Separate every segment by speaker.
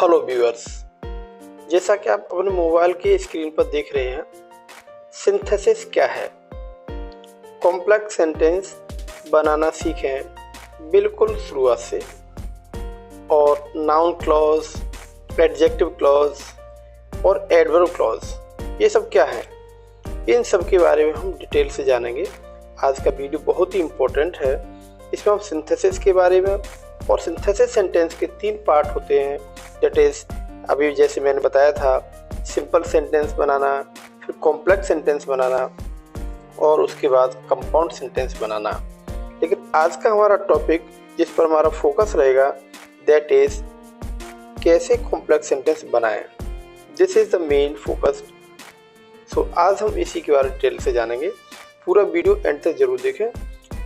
Speaker 1: Hello viewers, जैसा कि आप अपने मोबाइल के स्क्रीन पर देख रहे हैं, सिंथेसिस क्या है। कॉम्प्लेक्स सेंटेंस बनाना सीखें बिल्कुल शुरुआत से। और नाउन क्लॉज, एडजेक्टिव क्लॉज और एडवर्ब क्लॉज ये सब क्या है, इन सब के बारे में हम डिटेल से जानेंगे। आज का वीडियो बहुत ही इम्पोर्टेंट है। इसमें हम सिंथेसिस के बारे में, और सिंथेसिस सेंटेंस के 3 पार्ट होते हैं। दैट इज, अभी जैसे मैंने बताया था, सिंपल सेंटेंस बनाना, फिर कॉम्प्लेक्स सेंटेंस बनाना और उसके बाद कंपाउंड सेंटेंस बनाना। लेकिन आज का हमारा टॉपिक जिस पर हमारा फोकस रहेगा, दैट इज कैसे कॉम्प्लेक्स सेंटेंस बनाएं। This is the main focus. So आज हम इसी के बारे में डिटेल से जानेंगे। पूरा वीडियो एंड तक जरूर देखें।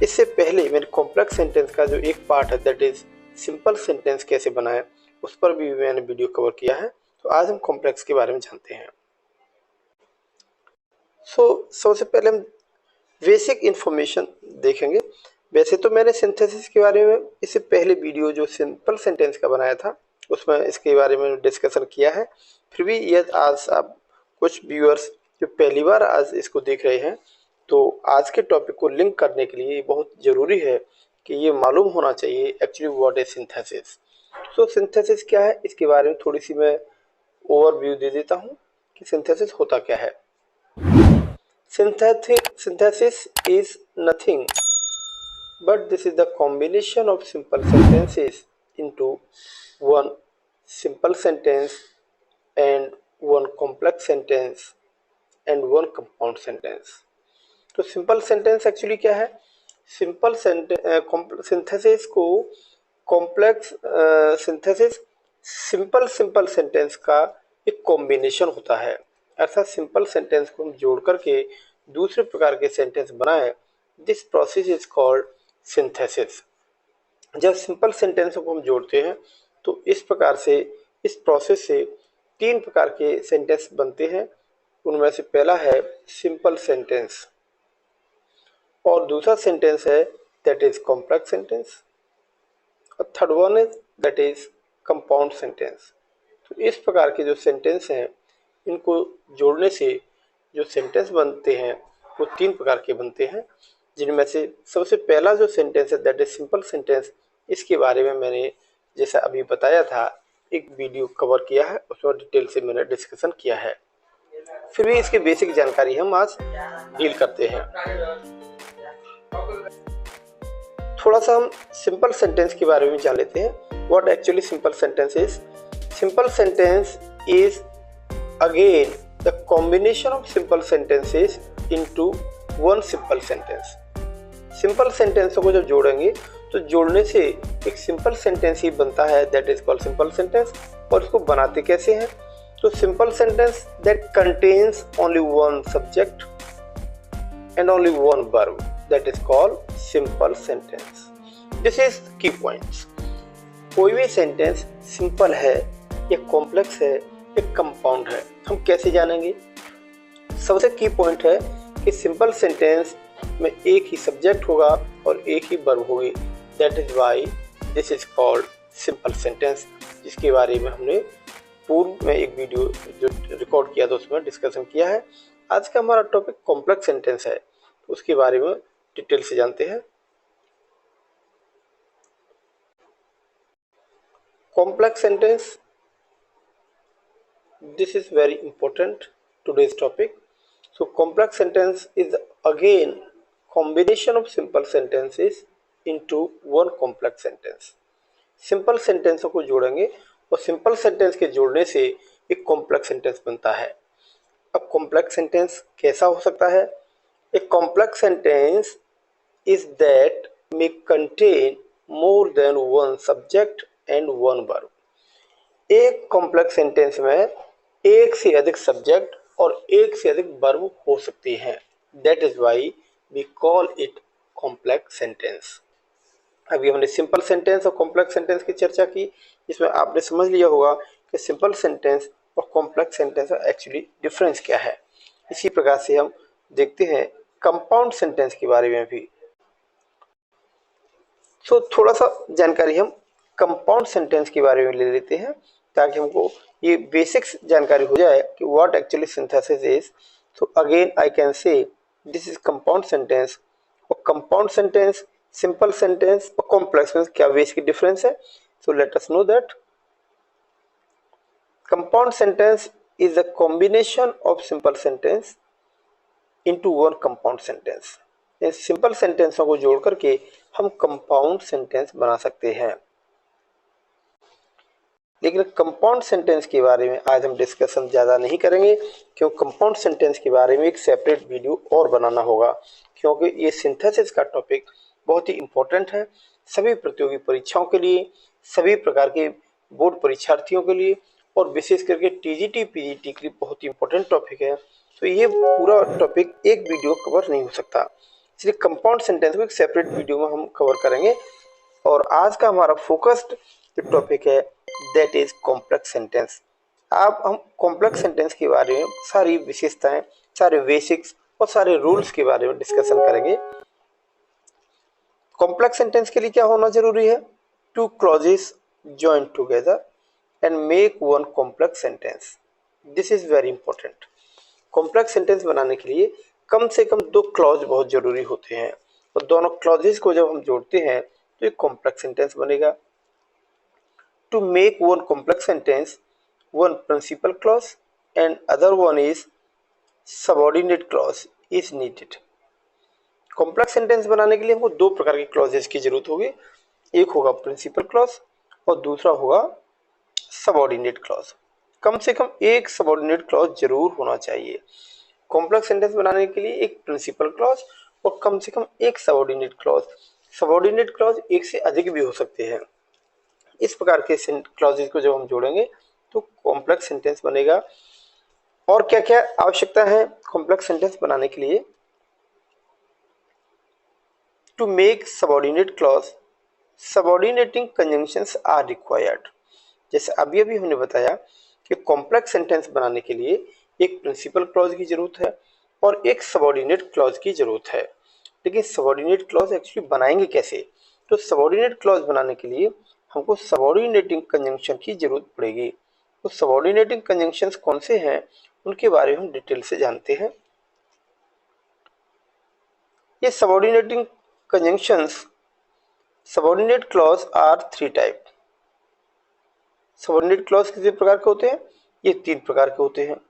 Speaker 1: इससे पहले मैंने कॉम्प्लेक्स सेंटेंस का जो एक पार्ट है, दैट इज सिंपल सेंटेंस कैसे बनाएं, उस पर भी मैंने वीडियो कवर किया है। तो आज हम कॉम्प्लेक्स के बारे में जानते हैं। सबसे पहले हम बेसिक इंफॉर्मेशन देखेंगे। वैसे तो मैंने सिंथेसिस के बारे में इससे पहले वीडियो जो सिंपल सेंटेंस का बनाया था, उसमें इसके बारे में डिस्कशन किया है। फिर भी यह आज आप कुछ व्यूअर्स जो पहली बार आज इसको देख रहे हैं, तो आज के टॉपिक को लिंक करने के लिए बहुत ज़रूरी है कि ये मालूम होना चाहिए एक्चुअली व्हाट इज सिंथेसिस। तो सिंथेसिस क्या है, इसके बारे में थोड़ी सी मैं ओवरव्यू दे देता हूँ कि सिंथेसिस होता क्या है। Synthesis is nothing but this is the combination of simple sentences into one simple sentence and one complex sentence and one compound sentence। तो सिंपल सेंटेंस एक्चुअली क्या है? सिंपल सिंथेसिस को कॉम्प्लेक्स सिंथेसिस सिंपल सेंटेंस का एक combination होता है। अर्थात simple sentence को हम जोड़ करके दूसरे प्रकार के सेंटेंस बनाएं। This process is called synthesis. जब सिंपल सेंटेंस को हम जोड़ते हैं तो इस प्रकार से, इस प्रोसेस से 3 प्रकार के सेंटेंस बनते हैं। उनमें से पहला है सिंपल सेंटेंस, और दूसरा सेंटेंस है दैट इज कॉम्प्लेक्स सेंटेंस, और third one is that is compound sentence. तो इस प्रकार के जो सेंटेंस हैं, इनको जोड़ने से जो सेंटेंस बनते हैं वो 3 प्रकार के बनते हैं, जिनमें से सबसे पहला जो सेंटेंस है दैट इज सिंपल सेंटेंस। इसके बारे में मैंने जैसा अभी बताया था, एक वीडियो कवर किया है, उसमें डिटेल से मैंने डिस्कशन किया है। फिर भी इसकी बेसिक जानकारी हम आज डील करते हैं। थोड़ा सा हम सिंपल सेंटेंस के बारे में जान लेते हैं। What actually simple sentence is. Simple sentence is again the combination of simple sentences into one simple sentence। Simple सेंटेंसों को जब जोड़ेंगे तो जोड़ने से एक सिंपल सेंटेंस ही बनता है, that is called simple sentence. और इसको बनाते कैसे हैं? तो simple sentence that contains only one subject and only one verb, that is called simple sentence. This is की पॉइंट्स। कोई भी सेंटेंस सिंपल है या कॉम्प्लेक्स है या कंपाउंड है, हम कैसे जानेंगे? सबसे की पॉइंट है कि सिंपल सेंटेंस में एक ही सब्जेक्ट होगा और एक ही वर्ब होगी। That is why this is called simple sentence, जिसके बारे में हमने पूर्व में एक वीडियो जो रिकॉर्ड किया था उसमें डिस्कशन किया है। आज का हमारा टॉपिक कॉम्प्लेक्स सेंटेंस है, तो उसके बारे में डिटेल से जानते हैं। Complex sentence, this is very important today's topic। So complex sentence is again combination of simple sentences into one complex sentence। Simple सेंटेंसों को जोड़ेंगे और सिंपल सेंटेंस के जोड़ने से एक कॉम्प्लेक्स सेंटेंस बनता है। अब कॉम्प्लेक्स सेंटेंस कैसा हो सकता है? एक complex sentence is that may contain more than one subject and one verb. एक कॉम्प्लेक्स सेंटेंस में एक से अधिक सब्जेक्ट और एक से अधिक वर्ब हो सकती हैं। That is why we call it complex sentence. अभी हमने सिंपल सेंटेंस और कॉम्प्लेक्स सेंटेंस की चर्चा की, जिसमें आपने समझ लिया होगा कि सिंपल सेंटेंस और कॉम्प्लेक्स सेंटेंस का एक्चुअली डिफरेंस क्या है। इसी प्रकार से हम देखते हैं कंपाउंड सेंटेंस के बारे में भी। थोड़ा सा जानकारी हम कंपाउंड सेंटेंस के बारे में ले लेते हैं। ताकि हमको ये बेसिक्स जानकारी हो जाए कि व्हाट एक्चुअली सिंथेसिस इज। तो again I can say this is compound sentence. और कंपाउंड सेंटेंस, सिंपल सेंटेंस और कॉम्प्लेक्स सेंटेंस क्या बेसिक डिफरेंस है? So let us know that compound sentence is a combination of simple sentence into one compound sentence। इन simple सेंटेंसों को जोड़ करके हम कंपाउंड सेंटेंस बना सकते हैं। लेकिन कंपाउंड सेंटेंस के बारे में आज हम डिस्कशन ज़्यादा नहीं करेंगे, क्योंकि कंपाउंड सेंटेंस के बारे में एक सेपरेट वीडियो और बनाना होगा, क्योंकि ये सिंथेसिस का टॉपिक बहुत ही इम्पोर्टेंट है सभी प्रतियोगी परीक्षाओं के लिए, सभी प्रकार के बोर्ड परीक्षार्थियों के लिए, और विशेष करके टीजीटी पीजीटी के लिए बहुत ही इम्पोर्टेंट टॉपिक है। तो ये पूरा टॉपिक एक वीडियो कवर नहीं हो सकता, इसलिए कंपाउंड सेंटेंस को एक सेपरेट वीडियो में हम कवर करेंगे। और आज का हमारा फोकस्ड जो टॉपिक है दैट इज कॉम्प्लेक्स सेंटेंस। अब हम कॉम्प्लेक्स सेंटेंस के बारे में सारी विशेषताएं, सारे बेसिक्स और सारे रूल्स के बारे में डिस्कशन करेंगे। कॉम्प्लेक्स सेंटेंस के लिए क्या होना जरूरी है? Two clauses join together and make one complex sentence. This is very important. Complex sentence बनाने के लिए कम से कम दो क्लॉज बहुत जरूरी होते हैं, और दोनों क्लॉजेस को जब हम जोड़ते हैं तो एक कॉम्प्लेक्स सेंटेंस बनेगा। To make one complex sentence, one principal clause and other one is subordinate clause is needed। Complex sentence बनाने के लिए हमको दो प्रकार के क्लॉजेस की जरूरत होगी, एक होगा प्रिंसिपल क्लॉज और दूसरा होगा सबऑर्डिनेट क्लॉज। कम से कम एक सबऑर्डिनेट क्लॉज जरूर होना चाहिए। कॉम्प्लेक्स सेंटेंस बनाने के लिए एक प्रिंसिपल क्लॉज और कम से कम एक सबऑर्डिनेट क्लॉज। सबऑर्डिनेट क्लॉज एक से अधिक भी हो सकते हैं। इस प्रकार के क्लॉजेस को जब हम जोड़ेंगे तो कॉम्प्लेक्स सेंटेंस बनेगा। और क्या क्या आवश्यकता है कॉम्प्लेक्स सेंटेंस बनाने के लिए? To make subordinate clause, subordinating conjunctions are required. जैसे अभी अभी हमने बताया कि कॉम्प्लेक्स सेंटेंस बनाने के लिए एक प्रिंसिपल क्लॉज की जरूरत है और एक सबऑर्डिनेट क्लॉज की जरूरत है। लेकिन सबऑर्डिनेट क्लॉज एक्चुअली बनाएंगे कैसे? तो सबऑर्डिनेट क्लॉज बनाने के लिए हमको सबऑर्डिनेटिंग कंजंक्शन की जरूरत पड़ेगी। तो सबऑर्डिनेटिंग कंजंक्शंस कौन से हैं उनके बारे में हम डिटेल से जानते हैं। ये subordinating conjunctions, subordinate clause are three type. Subordinate clause कितने प्रकार के होते हैं? ये तीन प्रकार के होते हैं।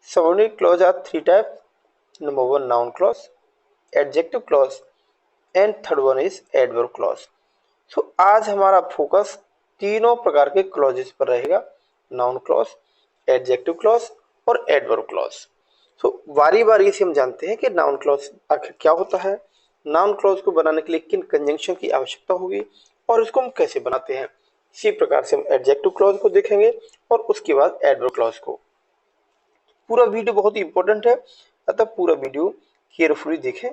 Speaker 1: Subordinate clause are three type. Number one noun clause, adjective clause and third one is adverb clause. तो आज हमारा फोकस तीनों प्रकार के क्लॉजेस पर रहेगा, नाउन क्लॉज, एडजेक्टिव क्लॉज और एडवर्ब क्लॉज। तो बारी बारी से हम जानते हैं कि नाउन क्लॉज आखिर क्या होता है, नाउन क्लॉज को बनाने के लिए किन कंजंक्शन की आवश्यकता होगी और इसको हम कैसे बनाते हैं। इसी प्रकार से हम एडजेक्टिव क्लॉज को देखेंगे और उसके बाद एडवर्ब क्लॉज को। पूरा वीडियो बहुत ही इंपॉर्टेंट है, अतः पूरा वीडियो केयरफुली देखें।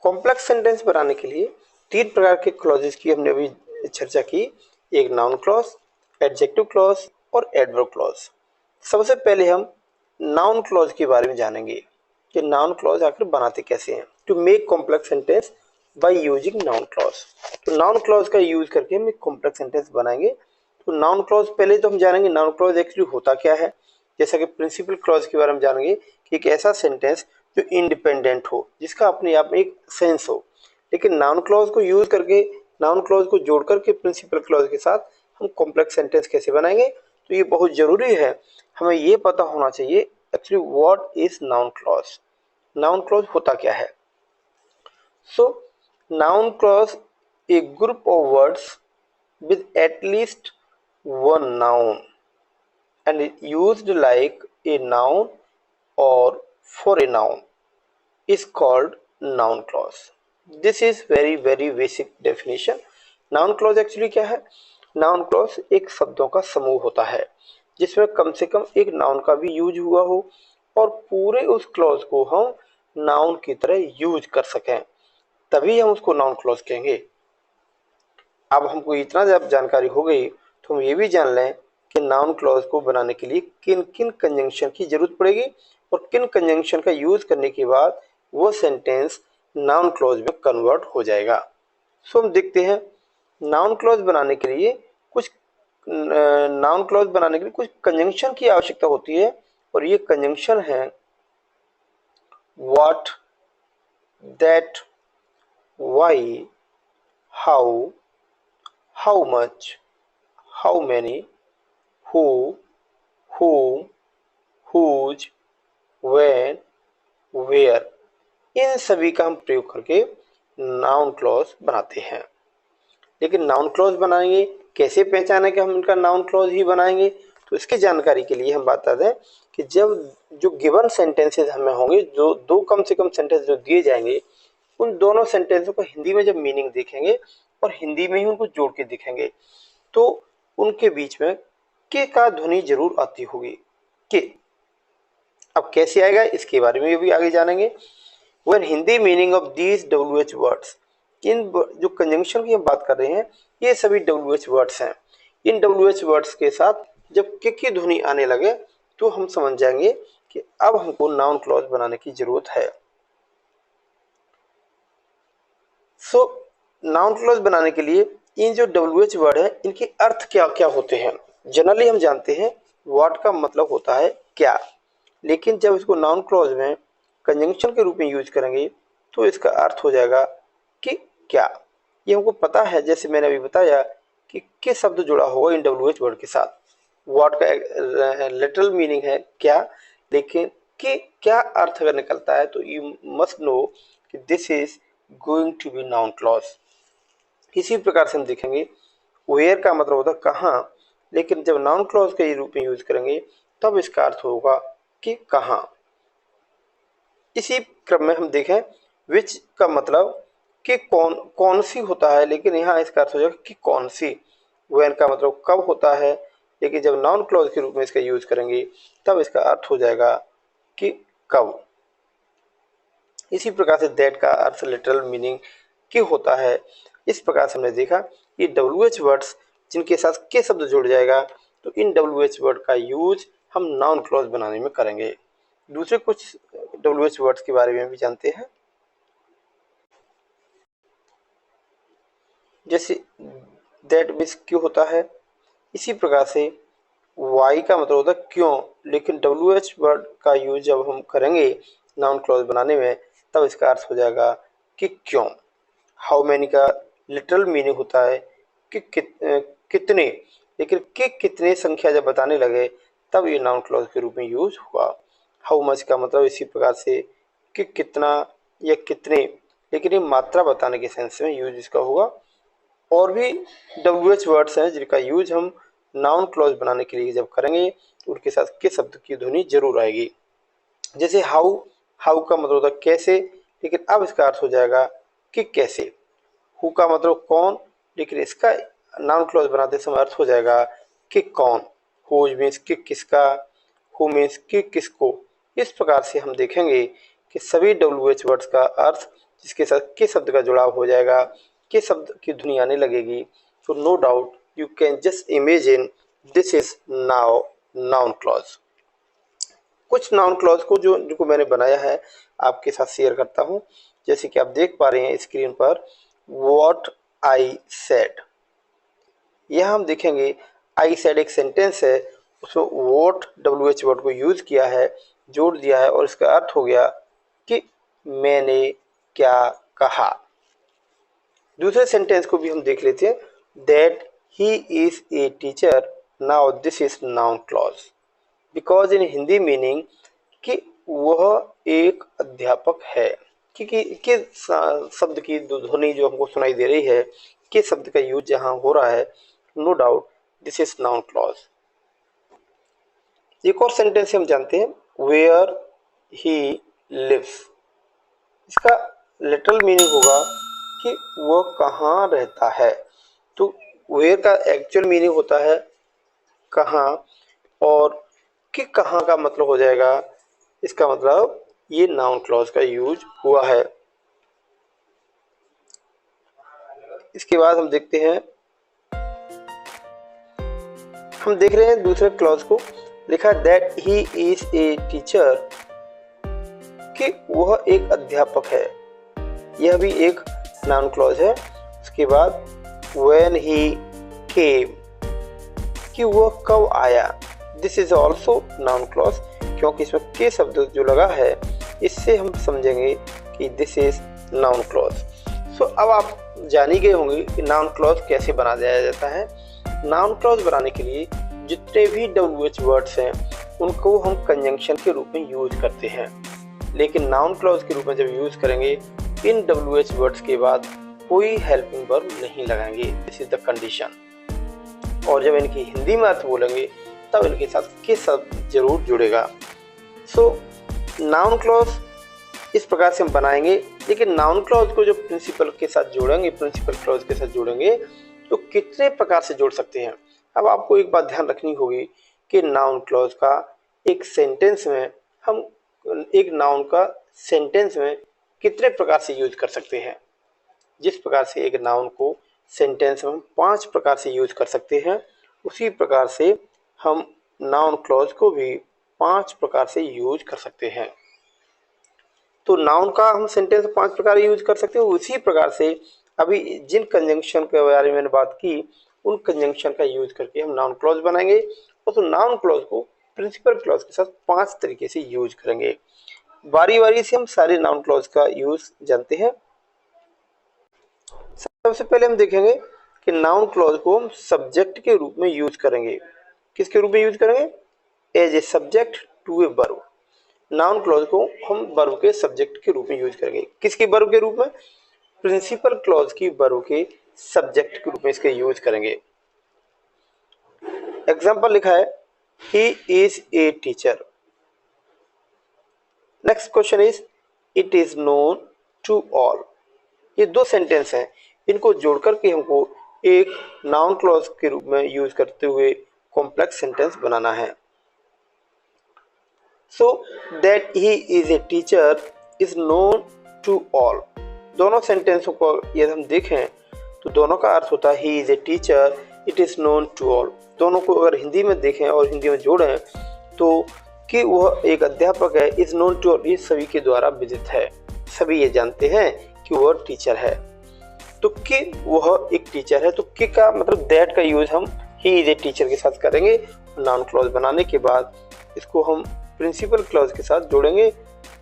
Speaker 1: कॉम्प्लेक्स सेंटेंस बनाने के लिए तीन प्रकार के क्लॉजेस की हमने अभी चर्चा की, एक नाउन क्लॉज, एडजेक्टिव क्लॉज और एडवर्ब क्लॉज। सबसे पहले हम नाउन क्लॉज के बारे में जानेंगे कि नाउन क्लॉज आखिर बनाते कैसे हैं। To make complex sentence by using noun clause. तो नाउन क्लॉज का यूज करके हम एक कॉम्प्लेक्स सेंटेंस बनाएंगे। तो नाउन क्लॉज पहले तो हम जानेंगे नाउन क्लॉज एक्चुअली होता क्या है। जैसा कि प्रिंसिपल क्लॉज के बारे में जानेंगे कि एक ऐसा सेंटेंस जो इंडिपेंडेंट हो, जिसका अपने आप में एक सेंस हो। लेकिन नाउन क्लॉज को यूज करके, नाउन क्लॉज को जोड़ करके प्रिंसिपल क्लॉज के साथ हम कॉम्प्लेक्स सेंटेंस कैसे बनाएंगे, तो ये बहुत जरूरी है। हमें ये पता होना चाहिए actually what is noun clause, noun clause होता क्या है। So noun clause a group of words with at least one noun and used like a noun or for a noun is called noun clause। This is very basic definition। noun clause actually क्या है? noun clause एक शब्दों का समूह होता है जिसमें कम से कम एक नाउन का भी यूज हुआ हो और पूरे उस क्लॉज को हम नाउन की तरह यूज कर सकें, तभी हम उसको नाउन क्लॉज कहेंगे। अब हमको इतना जब जानकारी हो गई तो हम ये भी जान लें कि नाउन क्लॉज को बनाने के लिए किन किन कंजंक्शन की जरूरत पड़ेगी और किन कंजंक्शन का यूज करने के बाद वो सेंटेंस नाउन क्लॉज में कन्वर्ट हो जाएगा। सो हम देखते हैं नाउन क्लॉज बनाने के लिए कुछ कंजंक्शन की आवश्यकता होती है, और ये कंजंक्शन है what, that, why, how, how much, how many, who, whom, whose, when, where, इन सभी का हम प्रयोग करके नाउन क्लॉज बनाते हैं। लेकिन नाउन क्लॉज बनाएंगे कैसे, पहचाने कि हम इनका नाउन क्लॉज ही बनाएंगे, तो इसकी जानकारी के लिए हम बता दें कि जब जो गिवन सेंटेंसेस हमें होंगे, जो दो कम से कम सेंटेंस जो दिए जाएंगे, उन दोनों सेंटेंसों को हिंदी में जब मीनिंग देखेंगे और हिंदी में ही उनको जोड़ के दिखेंगे, तो उनके बीच में के का ध्वनि जरूर आती होगी। के अब कैसे आएगा इसके बारे में भी आगे जानेंगे। When Hindi meaning of these WH words, इन जो कंजंक्शन की हम बात कर रहे हैं ये सभी WH वर्ड्स हैं। इन WH वर्ड्स के साथ जब के की ध्वनि आने लगे तो हम समझ जाएंगे कि अब हमको नाउन क्लॉज बनाने की जरूरत है। सो नाउन क्लॉज बनाने के लिए इन जो WH वर्ड है इनके अर्थ क्या क्या होते हैं। जनरली हम जानते हैं व्हाट का मतलब होता है क्या, लेकिन जब इसको नाउन क्लॉज में कंजंक्शन के रूप में यूज करेंगे तो इसका अर्थ हो जाएगा कि क्या। ये हमको पता है, जैसे मैंने अभी बताया कि के शब्द जुड़ा होगा इन WH वर्ड के साथ। व्हाट का लिटरल मीनिंग है क्या, लेकिन के क्या अर्थ अगर निकलता है तो यू मस्ट नो कि this is going to be noun clause. इसी प्रकार से हम देखेंगे वेयर का मतलब होता है कहाँ, लेकिन जब नाउन क्लॉज के रूप में यूज करेंगे तब इसका अर्थ होगा कि कहाँ। इसी क्रम में हम देखें विच का मतलब कि कौन सी होता है, लेकिन यहाँ इसका अर्थ हो जाएगा कि कौन सी। व्हेन का मतलब कब होता है, लेकिन जब नाउन क्लॉज के रूप में इसका यूज करेंगे तब इसका अर्थ हो जाएगा कि कब। इसी प्रकार से दैट का अर्थ लिटरल मीनिंग की होता है। इस प्रकार से हमने देखा ये WH वर्ड्स जिनके साथ के शब्द जुड़ जाएगा तो इन WH वर्ड का यूज हम नाउन क्लॉज बनाने में करेंगे। दूसरे कुछ WH वर्ड्स के बारे में भी जानते हैं, जैसे दैट विच क्यों होता है। इसी प्रकार से वाई का मतलब होता है क्यों, लेकिन WH वर्ड का यूज जब हम करेंगे नाउन क्लॉज बनाने में तब इसका अर्थ हो जाएगा कि क्यों। हाउ मैनी का लिटरल मीनिंग होता है कि कितने, लेकिन कि कितने संख्या जब बताने लगे तब ये नाउन क्लॉज के रूप में यूज हुआ। हाउ मच का मतलब इसी प्रकार से कि कितना या कितने, लेकिन ये मात्रा बताने के सेंस में यूज इसका होगा। और भी WH वर्ड्स हैं जिनका यूज हम नाउन क्लॉज बनाने के लिए जब करेंगे तो उनके साथ के शब्द की ध्वनि जरूर आएगी। जैसे हाउ, हाउ का मतलब होता है कैसे, लेकिन अब इसका अर्थ हो जाएगा कि कैसे। हु का मतलब कौन, लेकिन इसका नाउन क्लॉज बनाते समय अर्थ हो जाएगा कि कौन। हु मीन्स कि किसका, हु मीन्स कि किसको। इस प्रकार से हम देखेंगे कि सभी WH वर्ड्स का अर्थ जिसके साथ के शब्द का जुड़ाव हो जाएगा, के शब्द की ध्वनि आने लगेगी, तो no doubt you can just imagine this is now noun clause. कुछ नाउन क्लॉज को जो मैंने बनाया है आपके साथ शेयर करता हूँ। जैसे कि आप देख पा रहे हैं स्क्रीन पर व्हाट आई सेड। यह हम देखेंगे आई सेड एक सेंटेंस है, उसमें व्हाट WH वर्ड को यूज किया है, जोड़ दिया है और इसका अर्थ हो गया कि मैंने क्या कहा। दूसरे सेंटेंस को भी हम देख लेते हैं, that he is a teacher. Now this is noun clause because in Hindi meaning कि वह एक अध्यापक है। कि शब्द की ध्वनि जो हमको सुनाई दे रही है, कि शब्द का यूज जहां हो रहा है, no doubt this is noun clause. एक और सेंटेंस हम जानते हैं वेयर ही लिव्स। इसका लिटरल मीनिंग होगा कि वह कहाँ रहता है। तो वेयर का एक्चुअल मीनिंग होता है कहाँ, और कि कहाँ का मतलब हो जाएगा, इसका मतलब ये नाउन क्लॉज का यूज हुआ है। इसके बाद हम देखते हैं, हम देख रहे हैं दूसरे क्लॉज को, लिखा that he is a teacher, कि वह एक अध्यापक है। यह भी एक नाउन क्लॉज है। उसके बाद when he came, कि वह कब आया। This is also noun clause, क्योंकि इसमें के शब्द जो लगा है इससे हम समझेंगे कि दिस इज नाउन क्लॉज। सो अब आप जान ही गए होंगे कि नाउन क्लॉज कैसे बना दिया जाता है। नाउन क्लॉज बनाने के लिए जितने भी WH वर्ड्स हैं उनको हम कंजंक्शन के रूप में यूज करते हैं, लेकिन नाउन क्लॉज के रूप में जब यूज करेंगे इन WH वर्ड्स के बाद कोई हेल्पिंग वर्ब नहीं लगाएंगे। This is the condition. और जब इनकी हिंदी में अर्थ बोलेंगे तब इनके साथ के शब्द जरूर जुड़ेगा। सो नाउन क्लॉज इस प्रकार से हम बनाएंगे, लेकिन नाउन क्लॉज को जो प्रिंसिपल के साथ जोड़ेंगे, प्रिंसिपल क्लॉज के साथ जोड़ेंगे तो कितने प्रकार से जोड़ सकते हैं। अब आपको एक बात ध्यान रखनी होगी कि नाउन क्लॉज का एक सेंटेंस में हम एक नाउन का सेंटेंस में कितने प्रकार से यूज कर सकते हैं। जिस प्रकार से एक नाउन को सेंटेंस में हम 5 प्रकार से यूज कर सकते हैं, उसी प्रकार से हम नाउन क्लॉज को भी 5 प्रकार से यूज कर सकते हैं। तो नाउन का हम सेंटेंस 5 प्रकार यूज कर सकते हैं, उसी प्रकार से अभी जिन कंजंक्शन के बारे में मैंने बात की उन कंजंक्शन का यूज करके हम नाउन क्लॉज बनाएंगे, और तो नाउन क्लॉज को प्रिंसिपल क्लॉज के साथ 5 तरीके से यूज करेंगे। बारी बारी से हम सारे नाउन क्लॉज का यूज जानते हैं। सबसे पहले हम देखेंगे कि नाउन क्लॉज को हम सब्जेक्ट के रूप में यूज करेंगे। किसके रूप में यूज करेंगे? As a subject to a verb. Noun clause को हम वर्ब के सब्जेक्ट के रूप में यूज करेंगे। किसके वर्ब के रूप में? प्रिंसिपल क्लॉज की वर्ब के सब्जेक्ट के रूप में इसके यूज करेंगे। एग्जाम्पल लिखा है he is a teacher. Next question is it is known to all. ये 2 सेंटेंस हैं, इनको जोड़कर के हमको एक नाउन क्लॉज के रूप में यूज करते हुए कॉम्प्लेक्स सेंटेंस बनाना है। So that he is a teacher is known to all. दोनों सेंटेंसों को यदि हम देखें तो दोनों का अर्थ होता है he is a teacher, it is known to all. दोनों को अगर हिंदी में देखें और हिंदी में जोड़ें तो कि वह एक अध्यापक है, इज नोन टू ऑल, ये सभी के द्वारा विदित है, सभी ये जानते हैं कि वह टीचर है। तो कि वह एक टीचर है, तो कि का मतलब दैट का यूज हम ही इज ए टीचर के साथ करेंगे। नाउन क्लॉज बनाने के बाद इसको हम प्रिंसिपल क्लॉज के साथ जोड़ेंगे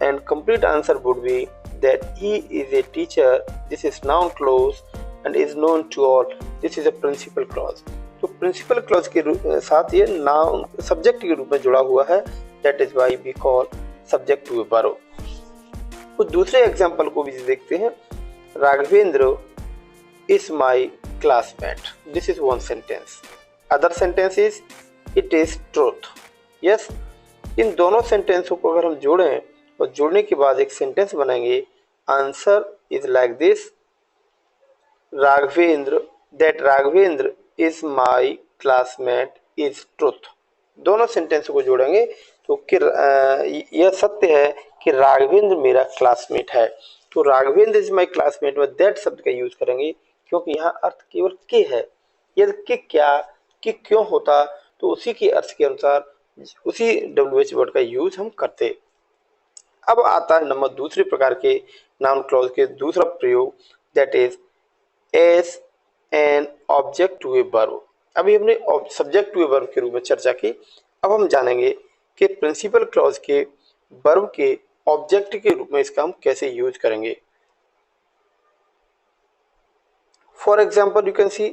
Speaker 1: and complete answer would be that he is a teacher, this is noun clause and is known to all, this is a principal clause. तो प्रिंसिपल क्लॉज के साथ ये नाउन सब्जेक्ट के रूप में जुड़ा हुआ है, that is why we call subject to a verb. कुछ दूसरे एग्जाम्पल को भी देखते हैं। Raghavendra is my classmate. This is one sentence. Other sentence is it is truth. Yes, इन दोनों सेंटेंसों को अगर हम जोड़ें और जोड़ने के बाद एक सेंटेंस बनाएंगे, answer is like this, Raghavendra that Raghavendra is my classmate is truth. दोनों सेंटेंसों को जोड़ेंगे तो यह सत्य है कि राघवेंद्र मेरा क्लासमेट है। तो राघवेंद्र इज माई क्लासमेट में दैट शब्द का यूज करेंगे, क्योंकि यहाँ अर्थ केवल के है। यदि के क्या कि क्यों होता तो उसी के अर्थ के अनुसार उसी WH वर्ड का यूज हम करते। अब आता है नंबर दूसरे प्रकार के नाउन क्लॉज के दूसरा प्रयोग, that is as an object to a verb. अभी हमने सब्जेक्ट टू ए वर्ब के रूप में चर्चा की, अब हम जानेंगे कि प्रिंसिपल क्लॉज के वर्ब के ऑब्जेक्ट के रूप में इसका हम कैसे यूज करेंगे। For example, you can see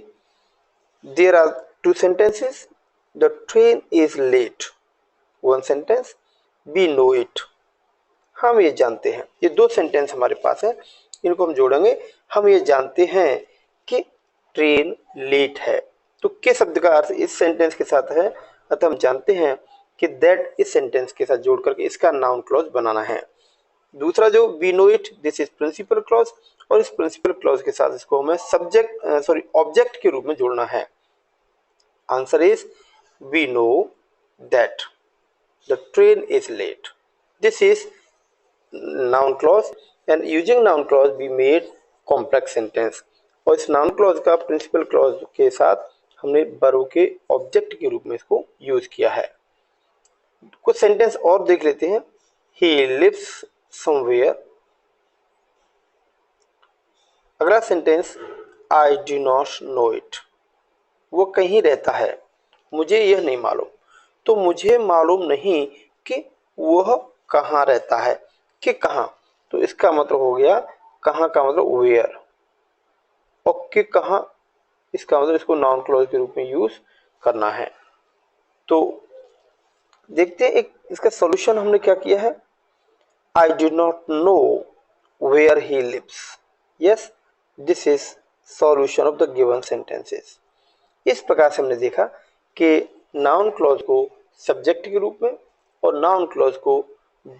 Speaker 1: there are 2 sentences. The train is late. One sentence, we know it. हम ये जानते हैं। ये 2 सेंटेंस हमारे पास है, इनको हम जोड़ेंगे। हम ये जानते हैं कि ट्रेन लेट है। तो के शब्द का अर्थ इस सेंटेंस के साथ है, अतः हम जानते हैं कि दैट इस सेंटेंस के साथ जोड़ करके इसका नाउन क्लॉज बनाना है। दूसरा जो we know it, this is principal clause, और इस प्रिंसिपल क्लॉज के साथ इसको हमें ऑब्जेक्ट के रूप में जोड़ना है। Answer is we know that the train is late. This is noun clause and using noun clause we made complex sentence. और इस नाउन क्लॉज का प्रिंसिपल क्लॉज के साथ हमने वर्ब के ऑब्जेक्ट के रूप में इसको यूज किया है। कुछ सेंटेंस और देख लेते हैं। He lives somewhere. अगला sentence, I do not know it. वो कहीं रहता है, मुझे यह नहीं मालूम। तो मुझे मालूम नहीं कि वह कहाँ रहता है, कि कहाँ। तो इसका मतलब हो गया कहाँ का मतलब वेयर, और कि कहाँ इसका मतलब इसको नाउन क्लॉज के रूप में यूज करना है। तो देखते हैं एक इसका सॉल्यूशन हमने क्या किया है। I do not know where he lives. Yes, this is solution of the given sentences. इस प्रकार से हमने देखा कि नाउन क्लॉज को सब्जेक्ट के रूप में और नाउन क्लॉज को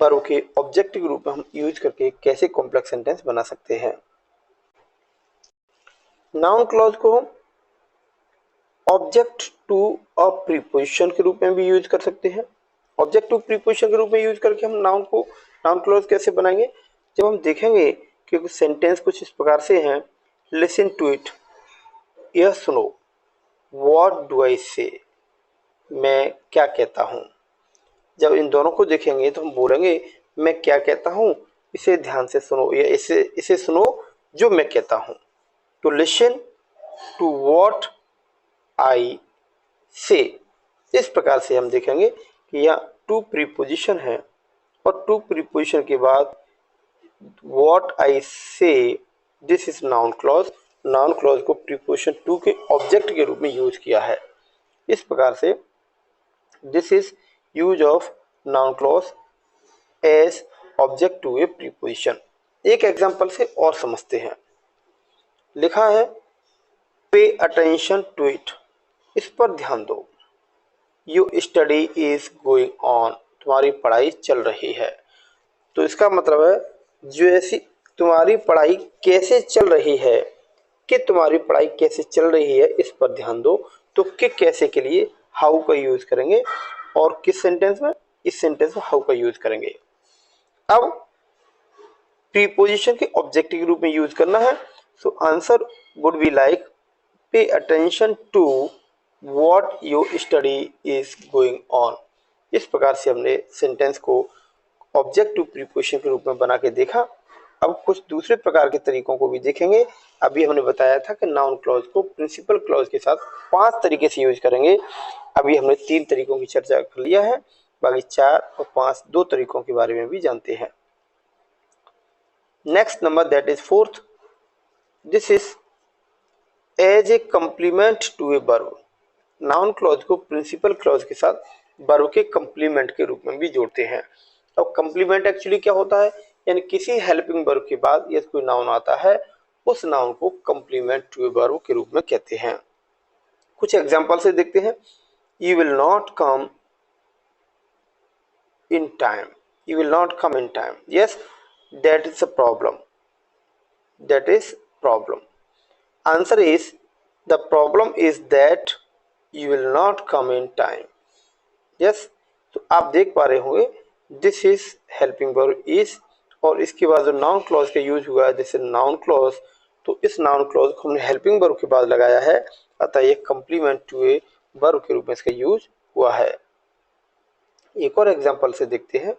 Speaker 1: वर्ब के ऑब्जेक्ट के रूप में हम यूज करके कैसे कॉम्प्लेक्स सेंटेंस बना सकते हैं। नाउन क्लॉज को ऑब्जेक्ट टू अ प्रीपोजिशन के रूप में भी यूज कर सकते हैं। ऑब्जेक्ट टू प्रीपोजिशन के रूप में यूज करके हम नाउन क्लॉज कैसे बनाएंगे, जब हम देखेंगे कि सेंटेंस कुछ इस प्रकार से हैं। लिसन टू इट, यह सुनो। व्हाट डू आई से, मैं क्या कहता हूँ। जब इन दोनों को देखेंगे तो हम बोलेंगे मैं क्या कहता हूँ, इसे ध्यान से सुनो, या इसे सुनो जो मैं कहता हूँ। तो लिसन टू व्हाट आई से, इस प्रकार से हम देखेंगे कि यहाँ टू प्रीपोजिशन है और टू प्रीपोजिशन के बाद what I say, this is noun clause. Noun clause को प्रीपोजिशन टू के ऑब्जेक्ट के रूप में यूज किया है। इस प्रकार से this is use of noun clause as object to a preposition. एक एग्जांपल से और समझते हैं। लिखा है पे अटेंशन टू इट, इस पर ध्यान दो। You study is going on, तुम्हारी पढ़ाई चल रही है। तो इसका मतलब है जो ऐसी तुम्हारी पढ़ाई कैसे चल रही है, कि तुम्हारी पढ़ाई कैसे चल रही है, इस पर ध्यान दो। तो कि कैसे के लिए हाउ का यूज करेंगे, और किस सेंटेंस में, इस सेंटेंस में हाउ का यूज करेंगे। अब प्रीपोजिशन के ऑब्जेक्ट के रूप में यूज करना है। So answer would be like pay attention to what your study is going on. इस प्रकार से हमने सेंटेंस को ऑब्जेक्ट टू प्रीपोजिशन के रूप में बना के देखा। अब कुछ दूसरे प्रकार के तरीकों को भी देखेंगे। अभी हमने बताया था कि नाउन क्लॉज को प्रिंसिपल क्लॉज के साथ 5 तरीके से यूज करेंगे। अभी हमने 3 तरीकों की चर्चा कर लिया है, बाकी 4 और 5 2 तरीकों के बारे में भी जानते हैं। Next number that is fourth, this is as a complement to a verb. Noun clause को प्रिंसिपल क्लॉज के साथ वर्ब के कंप्लीमेंट के रूप में भी जोड़ते हैं। अब कंप्लीमेंट एक्चुअली क्या होता है, यानी किसी हेल्पिंग वर्ब के बाद यदि कोई नाउन आता है, उस नाउन को कंप्लीमेंट टू ए वर्ब के रूप में कहते हैं। कुछ एग्जांपल से देखते हैं। You will not come in time, you will not come in time, yes that is a problem, that is problem. Answer is the problem is that you will not come in time. Yes, तो आप देख पा रहे होंगे this is helping verb is, और इसके बाद जो नाउन क्लॉज का यूज हुआ है दिस इज नाउन क्लॉज। तो इस नाउन क्लॉज को हमने हेल्पिंग वर्ब के बाद लगाया है, अतः ये कंप्लीमेंट टू ए वर्ब के रूप में इसका यूज हुआ है। एक और एग्जांपल से देखते हैं।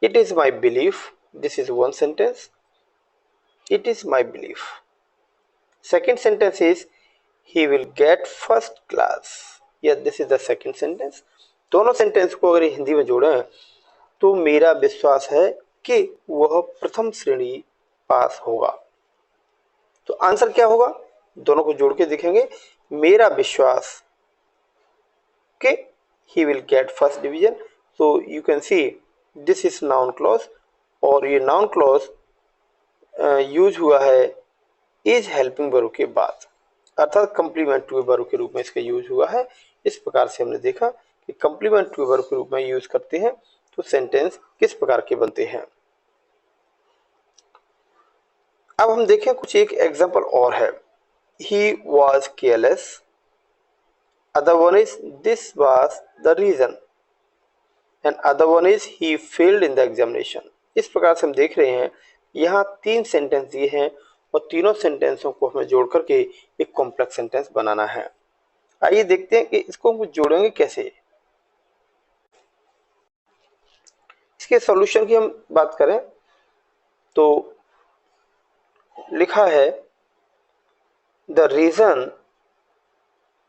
Speaker 1: It is my belief, this is one sentence, it is my belief. Second sentence is he will get first class, yes this is the second sentence. दोनों सेंटेंस को अगर हिंदी में जोड़ें तो मेरा विश्वास है कि वह प्रथम श्रेणी पास होगा। तो आंसर क्या होगा, दोनों को जोड़ के देखेंगे। मेरा विश्वास कि he will get first division. So you can see this is noun clause, और ये नाउन क्लॉज यूज हुआ है इज हेल्पिंग वर्ब के बाद, अर्थात कंप्लीमेंट टू वर्ब के रूप में इसका यूज हुआ है। इस प्रकार से हमने देखा कि कंप्लीमेंट टू वर्ब के रूप में यूज करते हैं तो सेंटेंस किस प्रकार के बनते हैं। अब हम देखें कुछ एक एग्जांपल और है। He was careless, other one is this was the reason, and other one is he failed in the examination. इस प्रकार से हम देख रहे हैं यहाँ 3 सेंटेंस दिए हैं और तीनों सेंटेंसों को हमें जोड़ करके एक कॉम्प्लेक्स सेंटेंस बनाना है। आइए देखते हैं कि इसको हम जोड़ेंगे कैसे। इसके सॉल्यूशन की हम बात करें तो लिखा है the reason